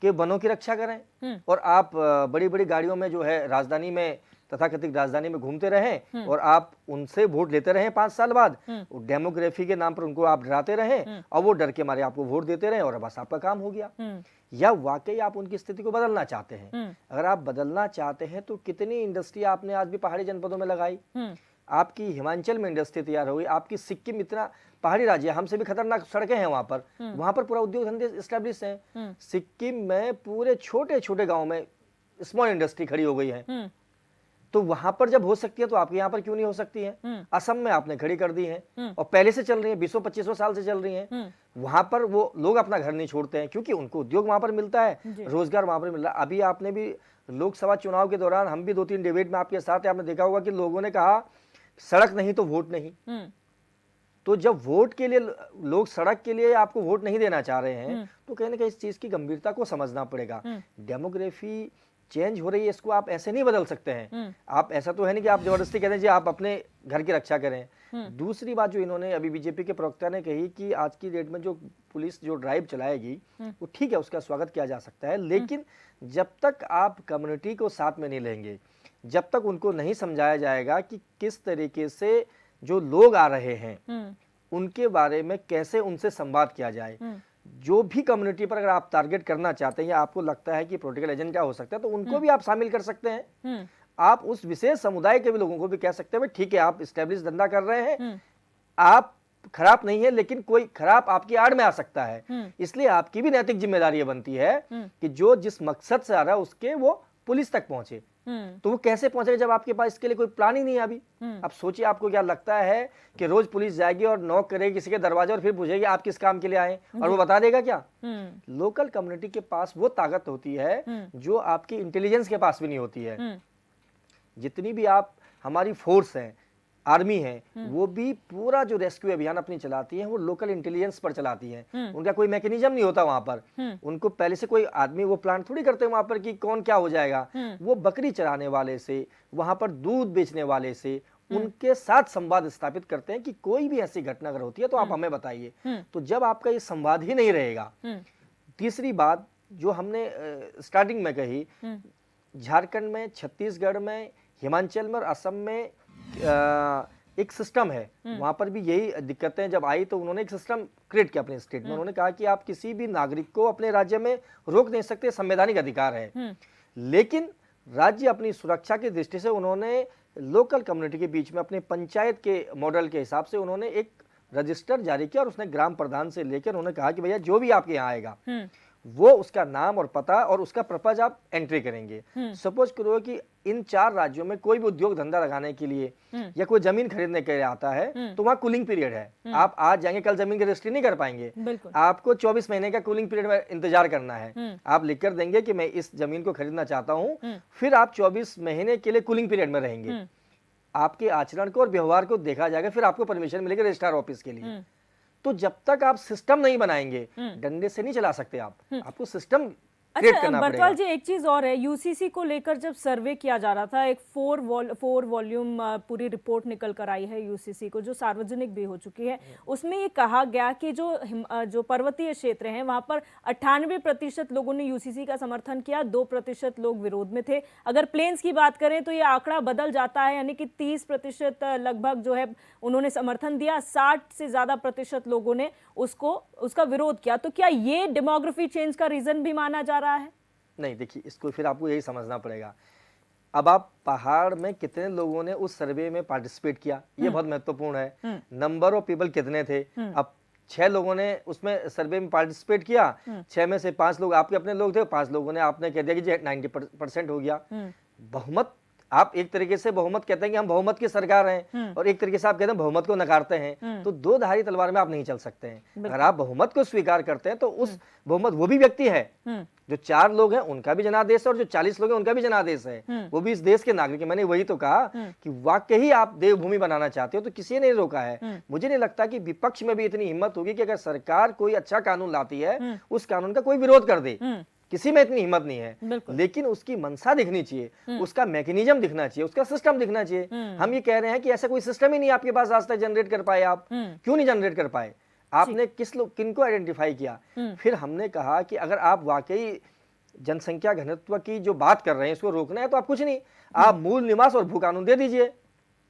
के वनों की रक्षा करें और आप बड़ी बड़ी गाड़ियों में जो है राजधानी में, तथाकथित राजधानी में घूमते रहें और आप उनसे वोट लेते रहें 5 साल बाद, डेमोग्राफी के नाम पर उनको आप डराते रहें और वो डर के मारे आपको वोट देते रहें और बस आपका काम हो गया? या वाकई आप उनकी स्थिति को बदलना चाहते हैं? अगर आप बदलना चाहते हैं तो कितनी इंडस्ट्री आपने आज भी पहाड़ी जनपदों में लगाई? आपकी हिमाचल में इंडस्ट्री तैयार हो गई, आपकी सिक्किम इतना पहाड़ी राज्य है, हमसे भी खतरनाक सड़कें हैं वहां पर पूरा उद्योग धंधे स्टैब्लिश हैं। सिक्किम में पूरे छोटे छोटे गाँव में स्मॉल इंडस्ट्री खड़ी हो गई है, तो वहां पर जब हो सकती है तो आपके यहाँ पर क्यों नहीं हो सकती है? असम में आपने खड़ी कर दी है और पहले से चल रही है, 20-25 साल से चल रही है। वहां पर वो लोग अपना घर नहीं छोड़ते हैं क्योंकि उनको उद्योग वहां पर मिलता है, रोजगार वहां पर मिल रहा है। अभी आपने भी लोकसभा चुनाव के दौरान, हम भी 2-3 डिबेट में आपके साथ, आपने देखा होगा कि लोगों ने कहा सड़क नहीं तो वोट नहीं। तो जब वोट के लिए लोग सड़क के लिए आपको वोट नहीं देना चाह रहे हैं तो कहीं ना कहीं इस चीज की गंभीरता को समझना पड़ेगा। डेमोग्राफी चेंज हो रही है, इसको आप ऐसे नहीं बदल सकते हैं। आप ऐसा तो है नहीं कि आप जबरदस्ती कहते हैं जी आप अपने घर की रक्षा करें। दूसरी बात जो इन्होंने अभी बीजेपी के प्रवक्ता ने कही कि आज की डेट में जो पुलिस जो ड्राइव चलाएगी वो ठीक है, उसका स्वागत किया जा सकता है, लेकिन जब तक आप कम्युनिटी को साथ में नहीं लेंगे, जब तक उनको नहीं समझाया जाएगा कि किस तरीके से जो लोग आ रहे हैं उनके बारे में कैसे उनसे संवाद किया जाए, जो भी कम्युनिटी पर अगर आप टारगेट करना चाहते हैं या आपको लगता है कि पॉलिटिकल एजेंडा हो सकता है तो उनको भी आप शामिल कर सकते हैं। आप उस विशेष समुदाय के भी लोगों को भी कह सकते हैं ठीक है आप इस्टेब्लिश धंधा कर रहे हैं, आप खराब नहीं है, लेकिन कोई खराब आपकी आड़ में आ सकता है, इसलिए आपकी भी नैतिक जिम्मेदारी बनती है कि जो जिस मकसद से आ रहा है उसके वो पुलिस तक पहुंचे। तो वो कैसे पहुंचेगा जब आपके पास इसके लिए कोई प्लान ही नहीं है अभी? अब सोचिए, आपको क्या लगता है कि रोज पुलिस जाएगी और नॉक करेगी किसी के दरवाजे और फिर पूछेगी आप किस काम के लिए आए, और वो बता देगा क्या? लोकल कम्युनिटी के पास वो ताकत होती है जो आपकी इंटेलिजेंस के पास भी नहीं होती है। जितनी भी आप हमारी फोर्स है, आर्मी है, वो भी पूरा जो रेस्क्यू अभियान अपनी चलाती है वो लोकल इंटेलिजेंस पर चलाती है। उनका कोई मैकेनिज्म नहीं होता वहां पर, उनको पहले से कोई आदमी वो प्लान थोड़ी करते हैं वहां पर कि कौन क्या हो जाएगा। वो बकरी चराने वाले से, वहां पर दूध बेचने वाले से, उनके साथ संवाद स्थापित करते हैं कि कोई भी ऐसी घटना अगर होती है तो आप हमें बताइए। तो जब आपका ये संवाद ही नहीं रहेगा, तीसरी बात जो हमने स्टार्टिंग में कही, झारखंड में, छत्तीसगढ़ में, हिमाचल में और असम में एक सिस्टम है, वहां पर भी यही दिक्कतें जब आई तो उन्होंने एक सिस्टम क्रिएट किया अपने स्टेट में। उन्होंने कहा कि आप किसी भी नागरिक को अपने राज्य में रोक नहीं सकते, संवैधानिक अधिकार है, लेकिन राज्य अपनी सुरक्षा की दृष्टि से उन्होंने लोकल कम्युनिटी के बीच में अपने पंचायत के मॉडल के हिसाब से उन्होंने एक रजिस्टर जारी किया और उसने ग्राम प्रधान से लेकर उन्होंने कहा कि भैया जो भी आपके यहाँ आएगा वो उसका नाम और पता और उसका पर्पज आप एंट्री करेंगे। सपोज करो कि इन 4 राज्यों में कोई भी उद्योग धंधा लगाने के लिए या कोई जमीन खरीदने के लिए आता है तो वहाँ कूलिंग पीरियड है। आप आज जाएंगे कल जमीन की रजिस्ट्री नहीं कर पाएंगे, आपको 24 महीने का कूलिंग पीरियड में इंतजार करना है। आप लिख कर देंगे कि मैं इस जमीन को खरीदना चाहता हूँ, फिर आप 24 महीने के लिए कूलिंग पीरियड में रहेंगे। आपके आचरण को और व्यवहार को देखा जाएगा, फिर आपको परमिशन मिलेगी रजिस्ट्रार ऑफिस के लिए। तो जब तक आप सिस्टम नहीं बनाएंगे, डंडे से नहीं चला सकते आप, आपको सिस्टम क्रिएट अच्छा करना बरतवाल पड़ेगा। जी, एक चीज और है, यूसीसी को लेकर जब सर्वे किया जा रहा था, एक 4 वॉल्यूम पूरी रिपोर्ट निकल कर आई है यूसीसी को, जो सार्वजनिक भी हो चुकी है। उसमें ये कहा गया कि जो पर्वतीय क्षेत्र हैं वहां पर 98% लोगों ने यूसीसी का समर्थन किया, 2% लोग विरोध में थे। अगर प्लेन्स की बात करें तो ये आंकड़ा बदल जाता है, यानी कि 30% लगभग जो है उन्होंने समर्थन दिया, 60 से ज्यादा प्रतिशत लोगों ने उसका विरोध किया। तो क्या ये डेमोग्राफी चेंज का रीजन भी माना जा रहा है? नहीं, देखिए इसको फिर आपको यही समझना पड़ेगा। अब आप पहाड़ में कितने लोगों ने उस सर्वे में पार्टिसिपेट किया, ये बहुत महत्वपूर्ण है। नंबर ऑफ पीपल कितने थे। अब 6 लोगों ने उसमें सर्वे में पार्टिसिपेट किया, 6 में से 5 लोग आपके अपने लोग थे, 5 लोगों ने आपने कह दिया कि 90% हो गया। बहुमत, आप एक तरीके से बहुमत कहते हैं कि हम बहुमत की सरकार हैं, और एक तरीके से आप कहते हैं बहुमत को नकारते हैं। तो दो धारी तलवार में आप नहीं चल सकते हैं। अगर आप बहुमत को स्वीकार करते हैं तो उस बहुमत, वो भी व्यक्ति है, जो 4 लोग हैं उनका भी जनादेश है, और जो 40 लोग हैं उनका भी जनादेश है, वो भी इस देश के नागरिक है। मैंने वही तो कहा कि वाकई आप देवभूमि बनाना चाहते हो तो किसी ने नहीं रोका है। मुझे नहीं लगता कि विपक्ष में भी इतनी हिम्मत होगी कि अगर सरकार कोई अच्छा कानून लाती है उस कानून का कोई विरोध कर दे। किसी में इतनी हिम्मत नहीं है, लेकिन उसकी मंशा दिखनी चाहिए, उसका मैकेनिज्म दिखना चाहिए, उसका सिस्टम दिखना चाहिए। हम ये कह रहे हैं कि ऐसा कोई सिस्टम ही नहीं आपके पास आज तक जनरेट कर पाए। आप क्यों नहीं जनरेट कर पाए? आपने किनको आइडेंटिफाई किया? फिर हमने कहा कि अगर आप वाकई जनसंख्या घनत्व की जो बात कर रहे हैं इसको रोकना है तो आप कुछ नहीं, आप मूल निवास और भू कानून दे दीजिए।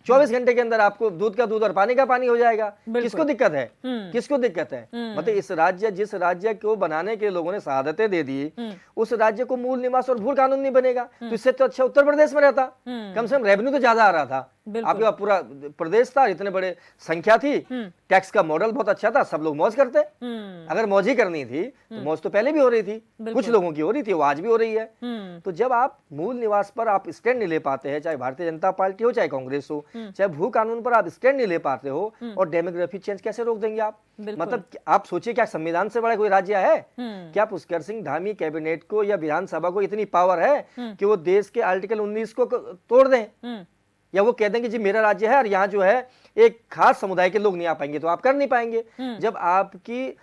24 घंटे के अंदर आपको दूध का दूध और पानी का पानी हो जाएगा। किसको दिक्कत है? किसको दिक्कत है? मतलब जिस राज्य को बनाने के लोगों ने शहादतें दे दी, उस राज्य को मूल निवास और भू कानून नहीं बनेगा। तो इससे तो अच्छा उत्तर प्रदेश में रहता, कम से कम रेवेन्यू तो ज्यादा आ रहा था। आपके पास पूरा प्रदेश था, इतने बड़े संख्या थी, टैक्स का मॉडल बहुत अच्छा था, सब लोग मौज करते। अगर मौज ही करनी थी तो मौज तो पहले भी हो रही थी, कुछ लोगों की हो रही थी, वो आज भी हो रही है। तो जब आप मूल निवास पर आप स्टैंड नहीं ले पाते हैं, चाहे भारतीय जनता पार्टी हो चाहे कांग्रेस हो, चाहे भू कानून पर आप स्टैंड नहीं ले पाते हो, और डेमोग्राफी चेंज कैसे रोक देंगे आप? मतलब आप सोचिए, क्या संविधान से बड़ा कोई राज्य है? क्या पुष्कर सिंह धामी कैबिनेट को या विधानसभा को इतनी पावर है कि वो देश के आर्टिकल 19 को तोड़ दें, या वो कह देंगे जी मेरा राज्य है और यहाँ जो है एक खास समुदाय के लोग नहीं आ पाएंगे? तो आप कर नहीं पाएंगे। जब आपकी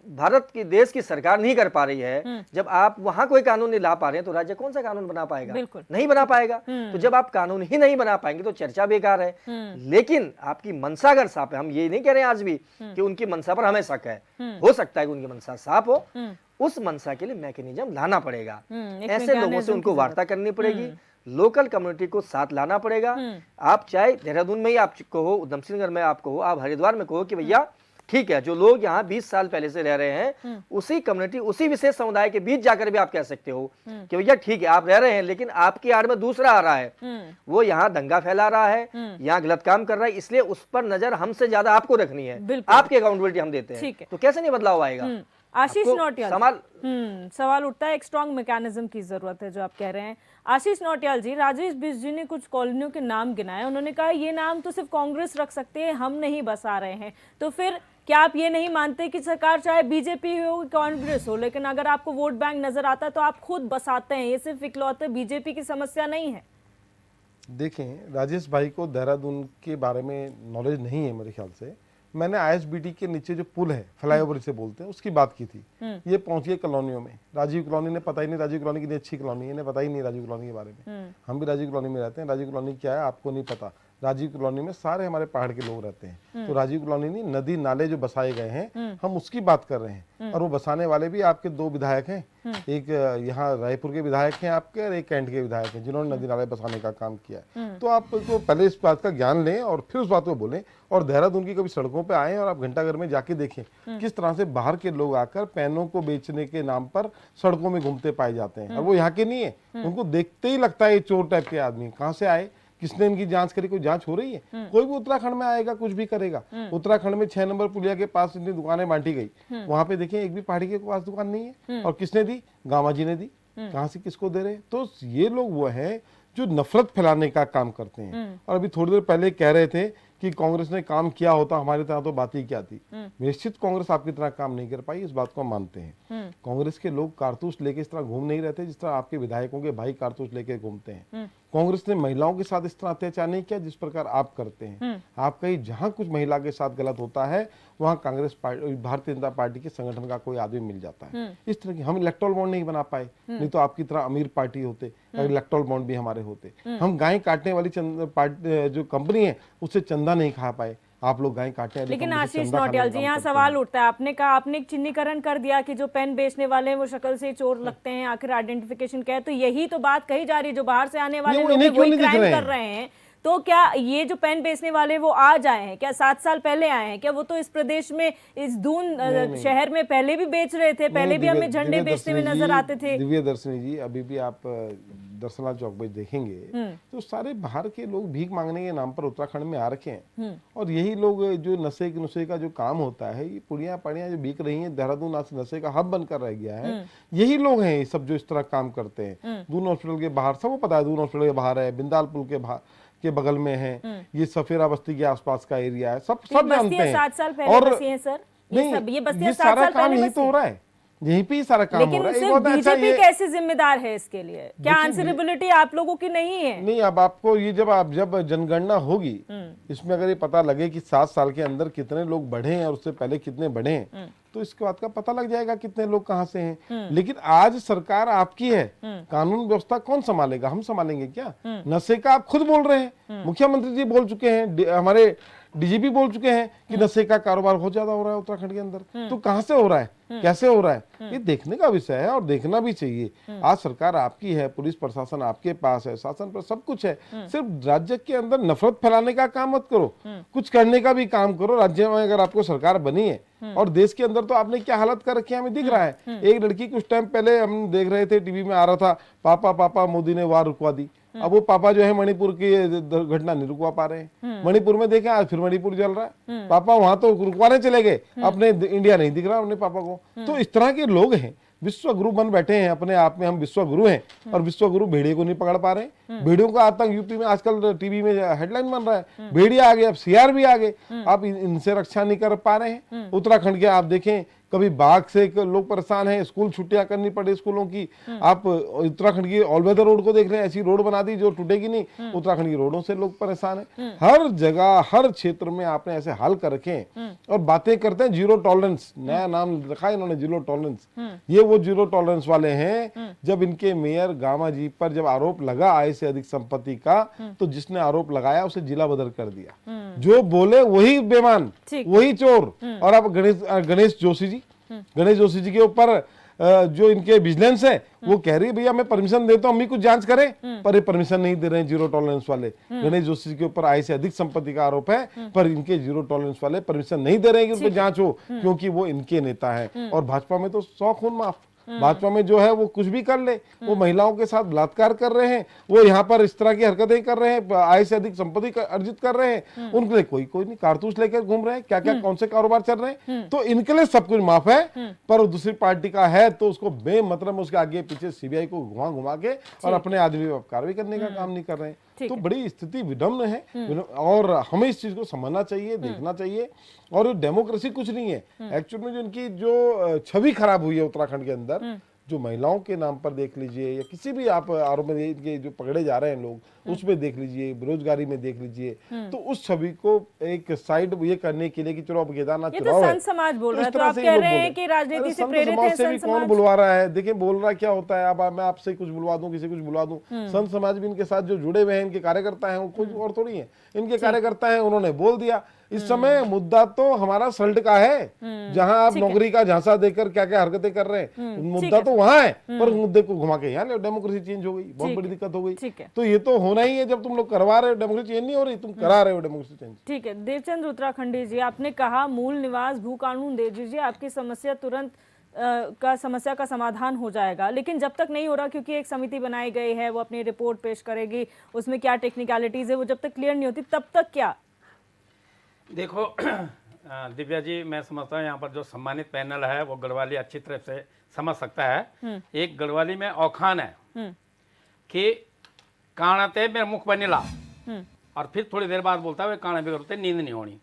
भारत की देश की सरकार नहीं कर पा रही है, जब आप वहां कोई कानून नहीं ला पा रहे हैं, तो राज्य कौन सा कानून बना पाएगा? नहीं बना पाएगा। तो जब आप कानून ही नहीं बना पाएंगे तो चर्चा बेकार है। लेकिन आपकी मनसा अगर साफ है, हम ये नहीं कह रहे हैं आज भी कि उनकी मनसा पर हमें शक है, हो सकता है कि उनकी मनसा साफ हो, उस मनसा के लिए मैकेनिज्म लाना पड़ेगा। ऐसे लोगों से उनको वार्ता करनी पड़ेगी, लोकल कम्युनिटी को साथ लाना पड़ेगा। आप चाहे देहरादून में ही आप कहो, उधमसिंह नगर में आप कहो, आप हरिद्वार में कहो कि भैया ठीक है, जो लोग यहाँ 20 साल पहले से रह रहे हैं, उसी कम्युनिटी, उसी विशेष समुदाय के बीच जाकर भी आप कह सकते हो कि भैया ठीक है आप रह रहे हैं, लेकिन आपकी आड़ में दूसरा आ रहा है, वो यहाँ दंगा फैला रहा है, यहाँ गलत काम कर रहा है, इसलिए उस पर नजर हमसे ज्यादा आपको रखनी है, आपकी अकाउंटेबिलिटी हम देते हैं। तो कैसे नहीं बदलाव आएगा? आशीष नौटियाल, सवाल उठता है, एक स्ट्रॉन्ग मैकेनिज्म की जरूरत है जो आप कह रहे हैं। आशीष नौटियाल जी, राजेश बिष्ट जी ने कुछ कॉलोनियों के नाम गिनाए, उन्होंने कहा ये नाम तो सिर्फ कांग्रेस रख सकते हैं, हम नहीं बसा रहे हैं। तो फिर क्या आप ये नहीं मानते कि सरकार चाहे बीजेपी हो कांग्रेस हो, लेकिन अगर आपको वोट बैंक नजर आता है तो आप खुद बसाते हैं, ये सिर्फ इकलौते बीजेपी की समस्या नहीं है? देखें, राजेश भाई को देहरादून के बारे में नॉलेज नहीं है मेरे ख्याल से। मैंने आईएसबीटी के नीचे जो पुल है, फ्लाईओवर इसे बोलते हैं, उसकी बात की थी। ये पहुंच गए कॉलोनियों में। राजीव कॉलोनी ने पता ही नहीं, राजीव कॉलोनी कितनी अच्छी कॉलोनी है, इन्हें पता ही नहीं राजीव कॉलोनी के बारे में। हम भी राजीव कॉलोनी में रहते हैं, राजीव कॉलोनी क्या है आपको नहीं पता। राजीव कॉलोनी में सारे हमारे पहाड़ के लोग रहते हैं। तो राजीव कॉलोनी नहीं, नदी नाले जो बसाए गए हैं, हम उसकी बात कर रहे हैं। और वो बसाने वाले भी आपके 2 विधायक हैं, एक यहाँ रायपुर के विधायक हैं आपके, और एक कैंट के विधायक हैं, जिन्होंने नदी नाले बसाने का काम किया है। तो आप तो पहले इस बात का ज्ञान लें और फिर उस बात को बोलें। और देहरादून की कभी सड़कों पे आएं और आप घंटाघर में जाके देखें किस तरह से बाहर के लोग आकर पेनों को बेचने के नाम पर सड़कों में घूमते पाए जाते हैं। और वो यहाँ के नहीं है, उनको देखते ही लगता है ये चोर टाइप के आदमी। कहाँ से आए, किसने इनकी जांच करी? कोई जांच हो रही है? कोई भी उत्तराखंड में आएगा कुछ भी करेगा। उत्तराखंड में 6 नंबर पुलिया के पास इतनी दुकानें बांटी गई, वहां पे देखें एक भी पहाड़ी के पास दुकान नहीं है। और किसने दी? गामा जी ने दी। कहां से किसको दे रहे? तो ये लोग वो हैं जो नफरत फैलाने का काम करते हैं। और अभी थोड़ी देर पहले कह रहे थे कि कांग्रेस ने काम किया होता, हमारी तरह तो बात ही क्या थी। निश्चित कांग्रेस आपकी तरह काम नहीं कर पाई, इस बात को हम मानते हैं। कांग्रेस के लोग कारतूस लेके इस तरह घूम नहीं रहते जिस तरह आपके विधायकों के भाई कारतूस लेके घूमते हैं। कांग्रेस ने महिलाओं के साथ इस तरह अत्याचार नहीं किया जिस प्रकार आप करते हैं। आप कहीं जहां कुछ महिला के साथ गलत होता है वहां कांग्रेस पार्टी, भारतीय जनता पार्टी के संगठन का कोई आदमी मिल जाता है। इस तरह की हम इलेक्टोरल बॉन्ड नहीं बना पाए, नहीं तो आपकी तरह अमीर पार्टी होते, अगर इलेक्टोरल बॉन्ड भी हमारे होते। हम गाय काटने वाली जो कंपनी है उससे चंदा नहीं खा पाए, आप लोग गाय काटने वाली लेकिन कंपनी से आशीष चंदा खाने नौटियाल का जी, काम यहाँ करते सवाल हैं। उठता है, आपने एक चिन्हीकरण कर दिया कि जो पेन बेचने वाले हैं वो शक्ल से चोर लगते हैं, आखिर आइडेंटिफिकेशन क्या है? तो यही तो बात कही जा रही है, जो बाहर से आने वाले नहीं, वो लोग हैं इन्हें क्यों वही नहीं दिख क्राइम रहे कर हैं? रहे हैं। तो क्या ये जो पेन बेचने वाले वो आज आए हैं क्या? 7 साल पहले आए हैं क्या? वो तो इस प्रदेश में, इस दून शहर में पहले भी बेच रहे थे, पहले भी हमें झंडे बेचते हुए नजर आते थे। दिव्य दर्शनी जी, अभी भी आप दर्शना चौक पे देखेंगे तो सारे बाहर के लोग भीख मांगने के नाम पर उत्तराखंड में आ रखे हैं। और यही लोग जो नुशे का जो काम होता है, ये पुड़िया पड़ियाँ जो बिक रही हैं, देहरादून आज नशे का हब बनकर रह गया है। यही लोग हैं ये सब जो इस तरह काम करते हैं। दून हॉस्पिटल के बाहर, सबको पता है दून हॉस्पिटल के बाहर है, बिंदाल पुल के बगल में है, ये सफेरा बस्ती के आसपास का एरिया है, सब जानते हैं। 7 साल पहले बसी हैं सर, ये बस्तियां 7 सारा साल काम पहले यही बसी तो हैं। हो रहा है, यहीं पे ही सारा काम हो लेकिन रहा है। एक सिर्फ बहुत अच्छा बीजेपी ये कैसे जिम्मेदार है इसके लिए? क्या देखिए, आंसरेबिलिटी आप लोगों की नहीं है? नहीं, अब आपको ये जब जनगणना होगी इसमें अगर ये पता लगे कि 7 साल के अंदर कितने लोग बढ़े हैं और उससे पहले कितने बढ़े हैं, तो इसके बाद का पता लग जाएगा कितने लोग कहां से हैं। लेकिन आज सरकार आपकी है, कानून व्यवस्था कौन संभालेगा? हम संभालेंगे क्या? नशे का आप खुद बोल रहे हैं, मुख्यमंत्री जी बोल चुके हैं, हमारे डीजीपी बोल चुके हैं कि नशे का कारोबार बहुत ज्यादा हो रहा है उत्तराखंड के अंदर। तो कहां से हो रहा है, कैसे हो रहा है, ये देखने का विषय है और देखना भी चाहिए। आज सरकार आपकी है, पुलिस प्रशासन आपके पास है, शासन पर सब कुछ है। सिर्फ राज्य के अंदर नफरत फैलाने का काम मत करो, कुछ करने का भी काम करो। राज्य में अगर आपको सरकार बनी है और देश के अंदर तो आपने क्या हालत कर रखी है हमें दिख रहा है। एक लड़की कुछ टाइम पहले हम देख रहे थे, टीवी में आ रहा था, पापा पापा मोदी ने वार रुकवा दी। अब वो पापा जो है मणिपुर की घटना नहीं रुकवा पा रहे हैं। मणिपुर में देखें आज फिर मणिपुर जल रहा है, पापा वहां तो रुकवाने चले गए, अपने इंडिया नहीं दिख रहा अपने पापा को। तो इस तरह के लोग हैं, विश्व गुरु बन बैठे हैं अपने आप में, हम विश्व गुरु हैं और विश्व गुरु भेड़िए को नहीं पकड़ पा रहे हैं। भेड़ियों का आतंक यूपी में आजकल टीवी में हेडलाइन बन रहा है, भेड़िया आ गए, अब सीआर भी आ गए, आप इनसे रक्षा नहीं कर पा रहे हैं। उत्तराखंड के आप देखें, कभी बाघ से लोग परेशान हैं, स्कूल छुट्टियां करनी पड़ी स्कूलों की। आप उत्तराखंड की ऑलवेदर रोड को देख रहे हैं, ऐसी रोड बना दी जो टूटेगी नहीं। उत्तराखंड की रोडों से लोग परेशान हैं, हर जगह हर क्षेत्र में आपने ऐसे हाल कर रखे हैं। और बातें करते हैं जीरो टॉलरेंस, नया नाम रखा है इन्होंने, जीरो टॉलरेंस। ये वो जीरो टॉलरेंस वाले हैं जब इनके मेयर गामा जी पर जब आरोप लगा आय से अधिक संपत्ति का, तो जिसने आरोप लगाया उसे जिला बदर कर दिया। जो बोले वही बेईमान, वही चोर। और अब गणेश जोशी जी के ऊपर जो इनके विजिलेंस है वो कह रही है भैया मैं परमिशन देता हूँ, हम भी कुछ जांच करें, पर ये परमिशन नहीं दे रहे हैं जीरो टॉलरेंस वाले। गणेश जोशी जी के ऊपर आय से अधिक संपत्ति का आरोप है, पर इनके जीरो टॉलरेंस वाले परमिशन नहीं दे रहे हैं कि उन पर जांच हो, क्योंकि वो इनके नेता है। और भाजपा में तो 100 खून माफ, भाजपा में जो है वो कुछ भी कर ले, वो महिलाओं के साथ बलात्कार कर रहे हैं, वो यहाँ पर इस तरह की हरकतें कर रहे हैं, आय से अधिक संपत्ति अर्जित कर रहे हैं, उनके लिए कोई नहीं, कारतूस लेकर घूम रहे हैं, क्या क्या कौन से कारोबार चल रहे हैं। तो इनके लिए सब कुछ माफ है, पर दूसरी पार्टी का है तो उसको बेमतलब उसके आगे पीछे सीबीआई को घुमा घुमा के और अपने आदमी पर कार्रवाई करने का काम नहीं कर रहे हैं। तो बड़ी स्थिति विडम्ब है और हमें इस चीज को समझना चाहिए, देखना चाहिए। और डेमोक्रेसी कुछ नहीं है एक्चुअल में, जो इनकी जो छवि खराब हुई है उत्तराखंड के अंदर, जो महिलाओं के नाम पर देख लीजिए या किसी भी आप आरोप में इनके जो पकड़े जा रहे हैं लोग, उसमें देख लीजिए, बेरोजगारी में देख लीजिए, तो उस छवि को एक साइड ये करने के लिए कि चलो अब केदारनाथ चुनाव है, संत समाज बोल रहा है, इस तो तरह आप से कह ये रहे लोग हैं कि राजनीति अरे से संत प्रेरित समाज है से भी संत कौन समाज? बुलवा रहा है? देखिए बोल रहा क्या होता है, अब मैं आपसे कुछ बुलवा दूं, किसी कुछ बुलवा दूं, संत समाज भी इनके साथ जो जुड़े हुए हैं, इनके कार्यकर्ता हैं, वो कुछ और थोड़ी है, इनके कार्यकर्ता हैं, उन्होंने बोल दिया। इस समय मुद्दा तो हमारा सल्ट का है, जहां आप नौकरी का झांसा देकर क्या क्या हरकतें कर रहे हैं, मुद्दा तो वहां है, पर मुद्दे को घुमा के यहाँ डेमोक्रेसी चेंज हो गई, बहुत बड़ी दिक्कत हो गई। तो ये तो होना ही है, जब तुम लोग करवा रहे हो डेमोक्रेसी चेंज नहीं हो रही, तुम करा रहे हो डेमोक्रेसी चेंज। ठीक है, देवचंद उत्तराखंडी जी, आपने कहा मूल निवास भू कानून दे दीजिए, आपकी समस्या तुरंत समस्या का समाधान हो जाएगा। लेकिन जब तक नहीं हो रहा, क्योंकि एक समिति बनाई गई है, वो अपनी रिपोर्ट पेश करेगी, उसमें क्या टेक्निकलिटीज है वो जब तक क्लियर नहीं होती, तब तक क्या? देखो दिव्या जी, मैं समझता हूँ यहाँ पर जो सम्मानित पैनल है वो गढ़वाली अच्छी तरह से समझ सकता है। एक गढ़वाली में औखान है कि काणते में मुख बनिला, और फिर थोड़ी देर बाद बोलता है काने बिगड़ते नींद नहीं होनी।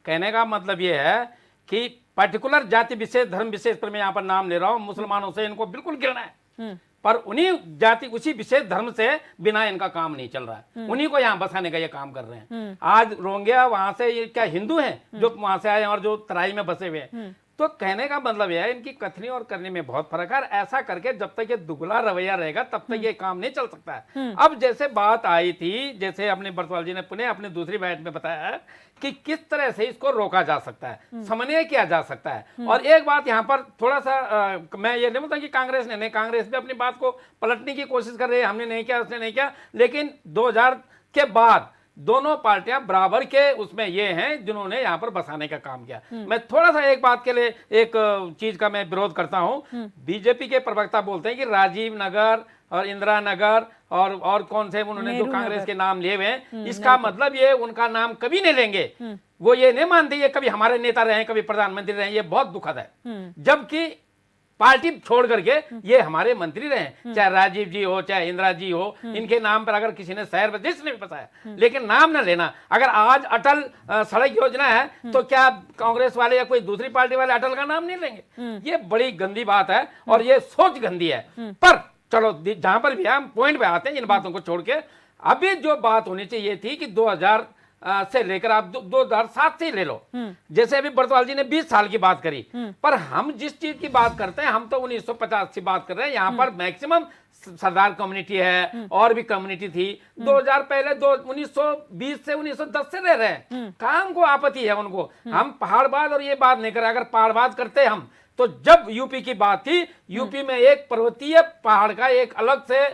कहने का मतलब ये है कि पर्टिकुलर जाति विशेष धर्म विशेष पर मैं यहाँ पर नाम ले रहा हूँ, मुसलमानों से इनको बिल्कुल घृणा है, पर उन्हीं जाति उसी विशेष धर्म से बिना इनका काम नहीं चल रहा है, उन्हीं को यहाँ बसाने का ये काम कर रहे हैं। आज रोंगिया वहां से ये क्या हिंदू हैं जो वहां से आए हैं और जो तराई में बसे हुए हैं। तो कहने का मतलब यह है इनकी कथनी और करने में बहुत फर्क है। ऐसा करके जब तक ये दुगला रवैया रहेगा तब तक ये काम नहीं चल सकता है। अब जैसे बात आई थी, जैसे अपने बरतवाल जी ने पुनः अपनी दूसरी बैठ में बताया है कि किस तरह से इसको रोका जा सकता है, समन्वय किया जा सकता है। और एक बात यहाँ पर थोड़ा सा मैं ये नहीं बोलता कि कांग्रेस ने नहीं, कांग्रेस भी अपनी बात को पलटने की कोशिश कर रही है, हमने नहीं किया उसने नहीं किया, लेकिन 2000 के बाद दोनों पार्टियां बराबर के उसमें ये हैं जिन्होंने यहाँ पर बसाने का काम किया। मैं थोड़ा सा एक बात के लिए एक चीज का मैं विरोध करता हूँ। बीजेपी के प्रवक्ता बोलते हैं कि राजीव नगर और इंदिरा नगर और कौन से उन्होंने जो कांग्रेस के नाम लिए हुए हैं, इसका मतलब ये उनका नाम कभी नहीं लेंगे। वो ये नहीं मानते ये कभी हमारे नेता रहे, कभी प्रधानमंत्री रहे, ये बहुत दुखद है। जबकि पार्टी छोड़ करके ये हमारे मंत्री रहे, चाहे राजीव जी हो चाहे इंदिरा जी हो, इनके नाम पर अगर किसी ने शहर जिसने भी बताया, लेकिन नाम न लेना। अगर आज अटल सड़क योजना है तो क्या कांग्रेस वाले या कोई दूसरी पार्टी वाले अटल का नाम नहीं लेंगे? ये बड़ी गंदी बात है और ये सोच गंदी है। पर चलो जहां पर भी हम पॉइंट पे आते हैं, इन बातों को छोड़ के अभी जो बात होनी चाहिए थी कि 2000 से लेकर आप 2007 से ही ले लो, जैसे अभी बरतवाल जी ने 20 साल की बात करी, पर हम जिस चीज की बात करते हैं हम तो 1950 की बात कर रहे हैं। यहाँ पर मैक्सिमम सरदार कम्युनिटी है और भी कम्युनिटी थी। 2000 पहले 1920 से 1910 से रह रहे हैं, काम को आपत्ति है उनको। हम पहाड़वाद और ये बात नहीं कर रहे। अगर पहाड़वाद करते हम तो जब यूपी की बात थी, यूपी में एक पर्वतीय पहाड़ का एक अलग से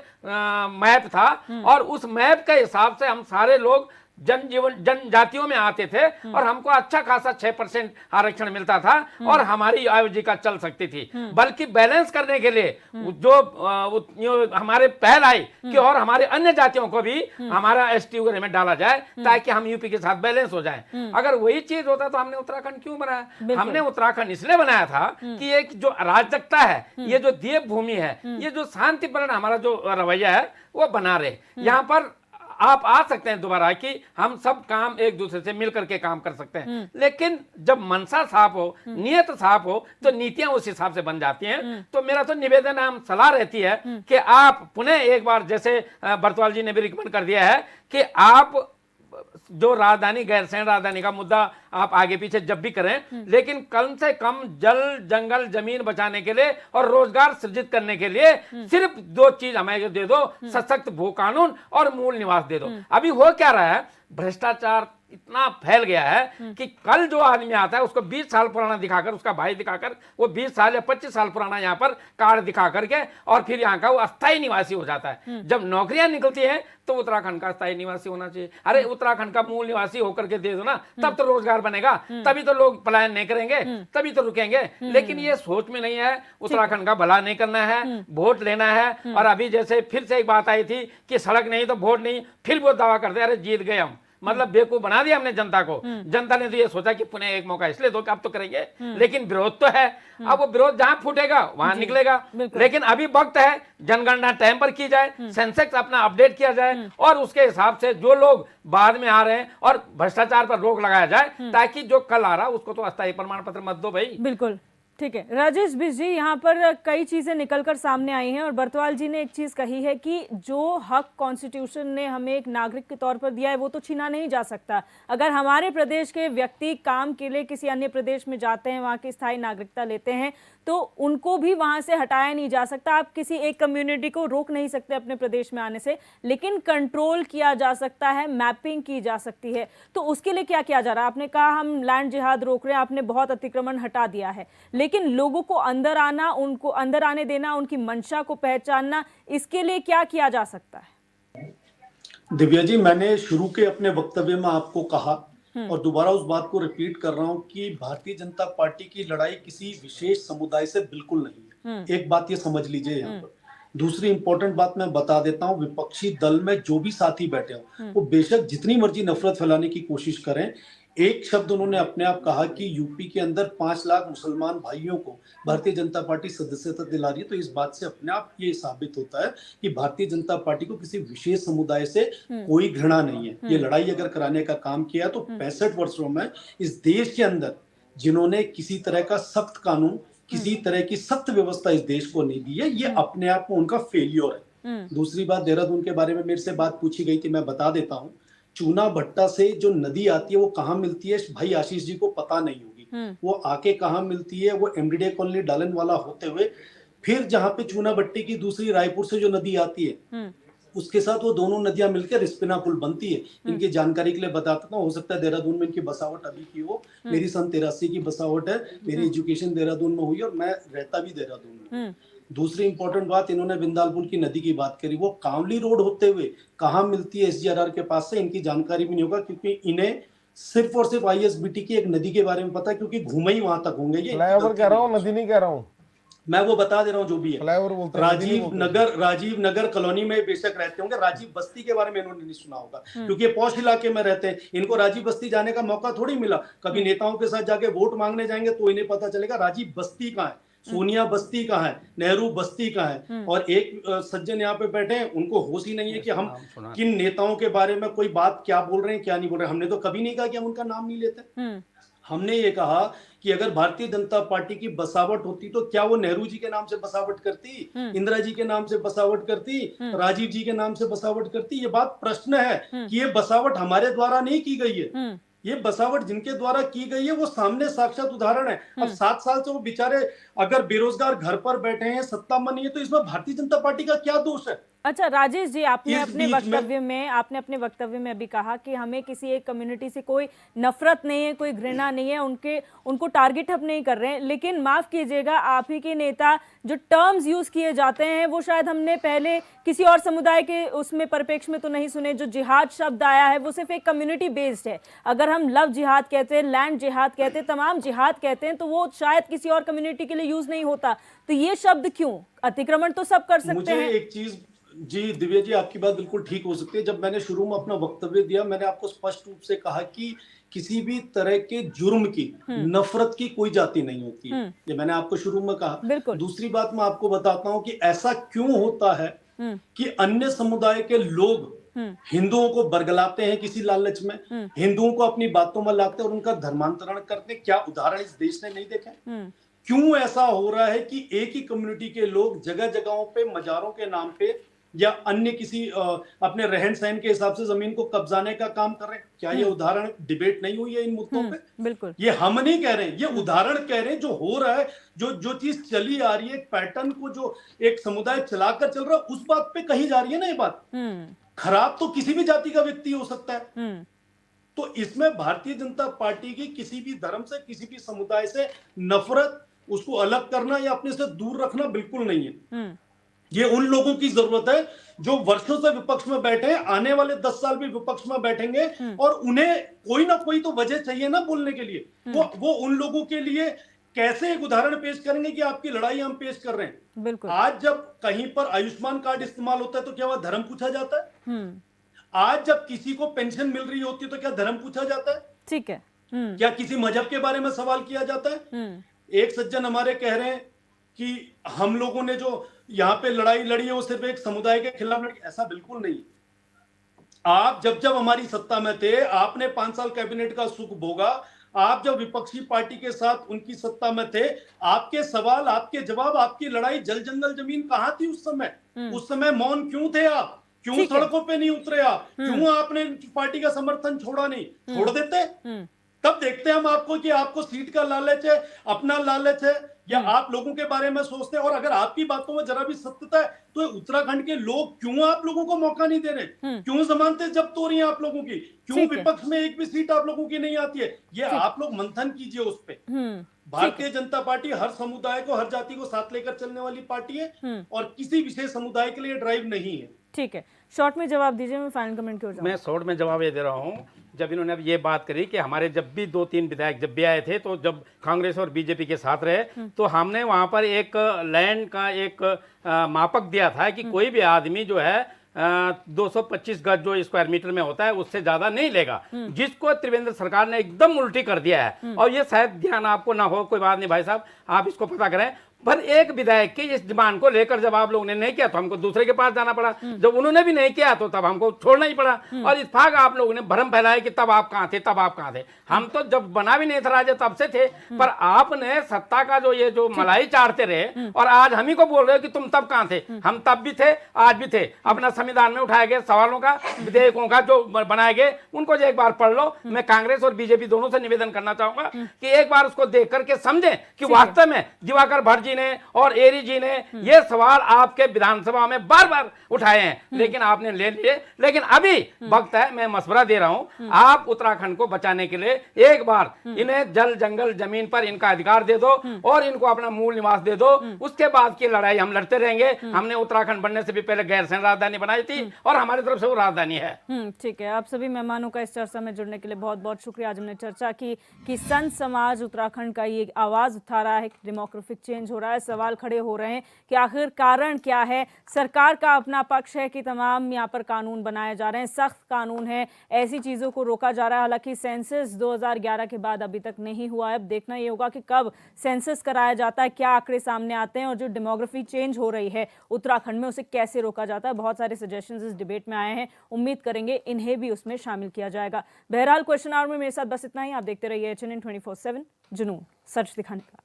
मैप था और उस मैप के हिसाब से हम सारे लोग जनजातियों में आते थे और हमको अच्छा खासा 6% आरक्षण मिलता था और हमारी आजीविका चल सकती थी। बल्कि बैलेंस करने के लिए जो हमारे पहल आई कि और हमारे अन्य जातियों को भी हमारा एसटी वगैरह में डाला जाए ताकि हम यूपी के साथ बैलेंस हो जाए। अगर वही चीज होता तो हमने उत्तराखंड क्यों बनाया? हमने उत्तराखंड इसलिए बनाया था कि एक जो अराजकता है, ये जो देव भूमि है, ये जो शांतिपूर्ण हमारा जो रवैया है वो बना रहे। यहाँ पर आप आ सकते हैं दोबारा कि हम सब काम एक दूसरे से मिलकर के काम कर सकते हैं, लेकिन जब मनसा साफ हो, नियत साफ हो, तो नीतियां उस हिसाब से बन जाती हैं। तो मेरा तो निवेदन है, सलाह रहती है कि आप पुनः एक बार, जैसे बरतवाल जी ने भी रिकमेंड कर दिया है कि आप जो राजधानी गैरसैंण राजधानी का मुद्दा आप आगे पीछे जब भी करें, लेकिन कम से कम जल जंगल जमीन बचाने के लिए और रोजगार सृजित करने के लिए सिर्फ 2 चीज हमें दे दो, सशक्त भू कानून और मूल निवास दे दो। अभी हो क्या रहा है, भ्रष्टाचार इतना फैल गया है कि कल जो आदमी आता है उसको 20 साल पुराना दिखाकर, उसका भाई दिखाकर, वो 20 साल या 25 साल पुराना यहाँ पर कार्ड दिखा करके और फिर यहाँ का वो अस्थायी निवासी हो जाता है। जब नौकरियां निकलती है तो उत्तराखंड का अस्थायी निवासी होना चाहिए। अरे उत्तराखंड का मूल निवासी होकर के दे दो ना, तब तो रोजगार बनेगा, तभी तो लोग पलायन नहीं करेंगे, तभी तो रुकेंगे। लेकिन ये सोच में नहीं है, उत्तराखंड का भला नहीं करना है, वोट लेना है। और अभी जैसे फिर से एक बात आई थी कि सड़क नहीं तो वोट नहीं, फिर वो दावा करते अरे जीत गए हम, मतलब बेवकूफ बना दिया हमने जनता को। जनता ने तो ये सोचा कि पुनः एक मौका इसलिए दो कि अब तो करेंगे, लेकिन विरोध तो है। अब वो विरोध जहां फूटेगा वहां निकलेगा। लेकिन अभी वक्त है, जनगणना टाइम पर की जाए, सेंसेक्स अपना अपडेट किया जाए और उसके हिसाब से जो लोग बाद में आ रहे हैं और भ्रष्टाचार पर रोक लगाया जाए, ताकि जो कल आ रहा उसको तो अस्थायी प्रमाण पत्र मत दो भाई। बिल्कुल ठीक है। राजेश बिष्ट जी, यहाँ पर कई चीजें निकलकर सामने आई हैं और बरतवाल जी ने एक चीज कही है कि जो हक कॉन्स्टिट्यूशन ने हमें एक नागरिक के तौर पर दिया है वो तो छीना नहीं जा सकता। अगर हमारे प्रदेश के व्यक्ति काम के लिए किसी अन्य प्रदेश में जाते हैं, वहाँ की स्थायी नागरिकता लेते हैं, तो उनको भी वहां से हटाया नहीं जा सकता। आप किसी एक कम्युनिटी को रोक नहीं सकते अपने प्रदेश में आने से, लेकिन कंट्रोल किया जा सकता है, मैपिंग की जा सकती है। तो उसके लिए क्या किया जा रहा है? आपने कहा हम लैंड जिहाद रोक रहे हैं, आपने बहुत अतिक्रमण हटा दिया है, लेकिन लोगों को अंदर आना, उनको अंदर आने देना, उनकी मंशा को पहचानना, इसके लिए क्या किया जा सकता है? दिव्या जी, मैंने शुरू के अपने वक्तव्य में आपको कहा और दोबारा उस बात को रिपीट कर रहा हूं कि भारतीय जनता पार्टी की लड़ाई किसी विशेष समुदाय से बिल्कुल नहीं है। एक बात ये समझ लीजिए यहाँ पर। दूसरी इंपॉर्टेंट बात मैं बता देता हूं, विपक्षी दल में जो भी साथी बैठे हो वो बेशक जितनी मर्जी नफरत फैलाने की कोशिश करें, एक शब्द उन्होंने अपने आप कहा कि यूपी के अंदर 5 लाख मुसलमान भाइयों को भारतीय जनता पार्टी सदस्यता दिला रही है। तो इस बात से अपने आप ये साबित होता है कि भारतीय जनता पार्टी को किसी विशेष समुदाय से कोई घृणा नहीं है। ये लड़ाई अगर कराने का काम किया तो 65 वर्षों में इस देश के अंदर जिन्होंने किसी तरह का सख्त कानून, किसी तरह की सख्त व्यवस्था इस देश को नहीं दी है, ये अपने आप में उनका फेलियर है। दूसरी बात, देहरादून के बारे में मेरे से बात पूछी गई थी, मैं बता देता हूँ। चूना भट्टा से जो नदी आती है वो कहाँ मिलती है, भाई आशीष जी को पता नहीं होगी। वो आके कहाँ मिलती है, वो एमडीडे कॉलोनी डालन वाला होते हुए फिर जहां पे चूना भट्टी की दूसरी रायपुर से जो नदी आती है उसके साथ वो दोनों नदियां मिलकर रिस्पिना पुल बनती है। इनकी जानकारी के लिए बताता हूँ, हो सकता है देहरादून में इनकी बसावट अभी की हो। मेरी सन 83 की बसावट है, मेरी एजुकेशन देहरादून में हुई और मैं रहता भी देहरादून में। दूसरी इंपॉर्टेंट बात, इन्होंने बिंदाल पुल की नदी की बात करी, वो कांवली रोड होते हुए कहाँ मिलती है एसजीआरआर के पास से, इनकी जानकारी भी नहीं होगा, क्योंकि इन्हें सिर्फ और सिर्फ आईएसबीटी की एक नदी के बारे में पता है, क्योंकि घूमे ही वहां तक होंगे। ये फ्लाईओवर कह रहा हूँ, नदी नहीं कह रहा हूँ, मैं वो बता दे रहा हूँ जो भी है। फ्लाईओवर बोलते हैं, नदी नहीं बोलते। राजीव नगर कॉलोनी में बेशक रहते होंगे, राजीव बस्ती के बारे में इन्होंने नहीं सुना होगा, क्योंकि ये पॉश इलाके में रहते हैं। इनको राजीव बस्ती जाने का मौका थोड़ी मिला। कभी नेताओं के साथ जाके वोट मांगने जाएंगे तो इन्हें पता चलेगा राजीव बस्ती कहाँ है, सोनिया बस्ती कहाँ है, नेहरू बस्ती कहाँ है। और एक सज्जन यहाँ पे बैठे हैं, उनको होश ही नहीं है कि हम किन नेताओं के बारे में कोई बात क्या बोल रहे हैं क्या नहीं बोल रहे हैं। हमने तो कभी नहीं कहा कि हम उनका नाम नहीं लेते। हमने ये कहा कि अगर भारतीय जनता पार्टी की बसावट होती तो क्या वो नेहरू जी के नाम से बसावट करती, इंदिरा जी के नाम से बसावट करती, राजीव जी के नाम से बसावट करती। ये बात प्रश्न है कि ये बसावट हमारे द्वारा नहीं की गई है। ये बसावट जिनके द्वारा की गई है वो सामने साक्षात उदाहरण है। अब 7 साल से वो बेचारे अगर बेरोजगार घर पर बैठे हैं, सत्ता में नहीं है, तो इसमें भारतीय जनता पार्टी का क्या दोष है? अच्छा राजेश जी, आपने अपने वक्तव्य में अभी कहा कि हमें किसी एक कम्युनिटी से कोई नफरत नहीं है, कोई घृणा नहीं है, उनको टारगेट हम नहीं कर रहे हैं। लेकिन माफ कीजिएगा, आप ही के नेता जो टर्म्स यूज किए जाते हैं वो शायद हमने पहले किसी और समुदाय के उसमें परिप्रेक्ष्य में तो नहीं सुने। जो जिहाद शब्द आया है वो सिर्फ एक कम्युनिटी बेस्ड है। अगर हम लव जिहाद कहते हैं, लैंड जिहाद कहते हैं, तमाम जिहाद कहते हैं, तो वो शायद किसी और कम्युनिटी के लिए यूज नहीं होता। तो ये शब्द क्यों? अतिक्रमण तो सब कर सकते हैं। एक चीज जी दिव्या जी, आपकी बात बिल्कुल ठीक हो सकती है। जब मैंने शुरू में अपना वक्तव्य दिया, मैंने आपको स्पष्ट रूप से कहा कि किसी भी तरह के जुर्म की, नफरत की कोई जाति नहीं होती है। ये मैंने आपको शुरू में कहा। दूसरी बात मैं आपको बताता हूं कि ऐसा क्यों होता है कि अन्य समुदाय के लोग हिंदुओं को बरगलाते हैं किसी लालच में, हिंदुओं को अपनी बातों में लाते और उनका धर्मांतरण करते हैं। क्या उदाहरण इस देश ने नहीं देखे? क्यों ऐसा हो रहा है कि एक ही कम्युनिटी के लोग जगह जगहों पे मजारों के नाम पे या अन्य किसी अपने रहन सहन के हिसाब से जमीन को कब्जाने का काम कर रहे हैं? क्या ये उदाहरण डिबेट नहीं हुई है इन मुद्दों पे? बिल्कुल। ये हम नहीं कह रहे हैं, ये उदाहरण कह रहे हैं जो हो रहा है, जो चीज चली आ रही है, एक पैटर्न को जो एक समुदाय चलाकर चल रहा है, उस बात पे कही जा रही है ना ये बात। खराब तो किसी भी जाति का व्यक्ति हो सकता है। तो इसमें भारतीय जनता पार्टी की किसी भी धर्म से, किसी भी समुदाय से नफरत, उसको अलग करना या अपने से दूर रखना बिल्कुल नहीं है। ये उन लोगों की जरूरत है जो वर्षों से विपक्ष में बैठे हैं, आने वाले 10 साल भी विपक्ष में बैठेंगे और उन्हें कोई ना कोई तो वजह चाहिए ना बोलने के लिए। वो उन लोगों के लिए कैसे एक उदाहरण पेश करेंगे कि आपकी लड़ाई हम पेश कर रहे हैं। बिल्कुल। आज जब कहीं पर आयुष्मान कार्ड इस्तेमाल होता है तो क्या वह धर्म पूछा जाता है? आज जब किसी को पेंशन मिल रही होती है तो क्या धर्म पूछा जाता है? ठीक है। क्या किसी मजहब के बारे में सवाल किया जाता है? एक सज्जन हमारे कह रहे हैं कि हम लोगों ने जो यहाँ पे लड़ाई लड़ी है वो सिर्फ एक समुदाय के खिलाफ लड़ी। ऐसा बिल्कुल नहीं। आप जब हमारी सत्ता में थे, आपने 5 साल कैबिनेट का सुख भोगा। आप जब विपक्षी पार्टी के साथ उनकी सत्ता में थे, आपके सवाल, आपके जवाब, आपकी लड़ाई जल जंगल जमीन कहां थी उस समय? उस समय मौन क्यों थे आप? क्यों सड़कों पे नहीं उतरे आप? क्यों आपने पार्टी का समर्थन छोड़ा नहीं? छोड़ देते। तब देखते हम आपको कि आपको सीट का लालच है, अपना लालच है, या आप लोगों के बारे में सोचते हैं। और अगर आपकी बातों में जरा भी सत्यता है तो उत्तराखंड के लोग क्यों आप लोगों को मौका नहीं दे रहे? क्यों जमानतें जब्त हो रही हैं आप लोगों की? क्यों विपक्ष में एक भी सीट आप लोगों की नहीं आती है? ये आप लोग मंथन कीजिए उस पे। भारतीय जनता पार्टी हर समुदाय को, हर जाति को साथ लेकर चलने वाली पार्टी है और किसी विशेष समुदाय के लिए ड्राइव नहीं है। ठीक है, शॉर्ट में जवाब दीजिए, मैं फाइनल कमेंट की ओर जाऊंगा। मैं शॉर्ट में जवाब ये दे रहा हूँ, जब इन्होंने अब ये बात करी कि हमारे जब भी 2-3 विधायक जब भी आए थे, तो जब कांग्रेस और बीजेपी के साथ रहे तो हमने वहाँ पर एक लैंड का एक मापक दिया था कि कोई भी आदमी जो है 225 गज जो स्क्वायर मीटर में होता है उससे ज्यादा नहीं लेगा, जिसको त्रिवेंद्र सरकार ने एकदम उल्टी कर दिया है। और ये शायद ध्यान आपको ना हो, कोई बात नहीं भाई साहब, आप इसको पता करें। पर एक विधायक की इस डिमांड को लेकर जब आप लोगों ने नहीं किया तो हमको दूसरे के पास जाना पड़ा, जब उन्होंने भी नहीं किया तो तब हमको छोड़ना ही पड़ा। और इत्तेफाक आप लोगों ने भ्रम फैलाया कि तब आप कहां थे, तब आप कहां थे। हम तो जब बना भी नहीं था राज्य तब से थे, पर आपने सत्ता का जो मलाई चाटते रहे और आज हम ही को बोल रहे हो कि तुम तब कहां थे। हम तब भी थे, आज भी थे। अपना संविधान में उठाए गए सवालों का, विधेयकों का जो बनाए गए उनको एक बार पढ़ लो। मैं कांग्रेस और बीजेपी दोनों से निवेदन करना चाहूंगा कि एक बार उसको देख करके समझें कि वास्तव में दिवाकर भट्ट जी ने और एरी जी ने ये सवाल आपके विधानसभा में बार बार उठाए हैं, लेकिन आपने ले लिए। लेकिन अभी वक्त है, मैं मशवरा दे रहा हूं, आप उत्तराखंड को बचाने के लिए एक बार इन्हें जल जंगल जमीन पर इनका अधिकार दे दो और इनको अपना मूल निवास दे दो। उसके बाद की लड़ाई हम लड़ते रहेंगे। हमने उत्तराखंड बनने से भी पहले गैरसैंण राजधानी बनाई थी और हमारी तरफ से वो राजधानी है। ठीक है, आप सभी मेहमानों का इस चर्चा में जुड़ने के लिए बहुत बहुत शुक्रिया। आज हमने चर्चा की कि संत समाज उत्तराखंड का ये आवाज उठा रहा है, डेमोग्राफिक चेंज हो रहा है, सवाल खड़े हो रहे हैं कि आखिर कारण क्या है। सरकार का अपना पक्ष है कि तमाम यहाँ पर कानून बनाए जा रहे हैं, सख्त कानून है, ऐसी चीज़ों को रोका जा रहा है। हालांकि सेंसस 2011 के बाद अभी तक नहीं हुआ है। अब देखना ये होगा कि कब सेंसस कराया जाता है, क्या आंकड़े सामने आते हैं और जो डेमोग्राफी चेंज हो रही है उत्तराखंड में उसे कैसे रोका जाता है। बहुत सारे सजेशंस इस डिबेट में आए हैं, उम्मीद करेंगे इन्हें भी उसमें शामिल किया जाएगा। बहरहाल क्वेश्चन आवर में मेरे साथ बस इतना ही। आप देखते रहिए HNN 24/7, जुनून सच दिखाने का।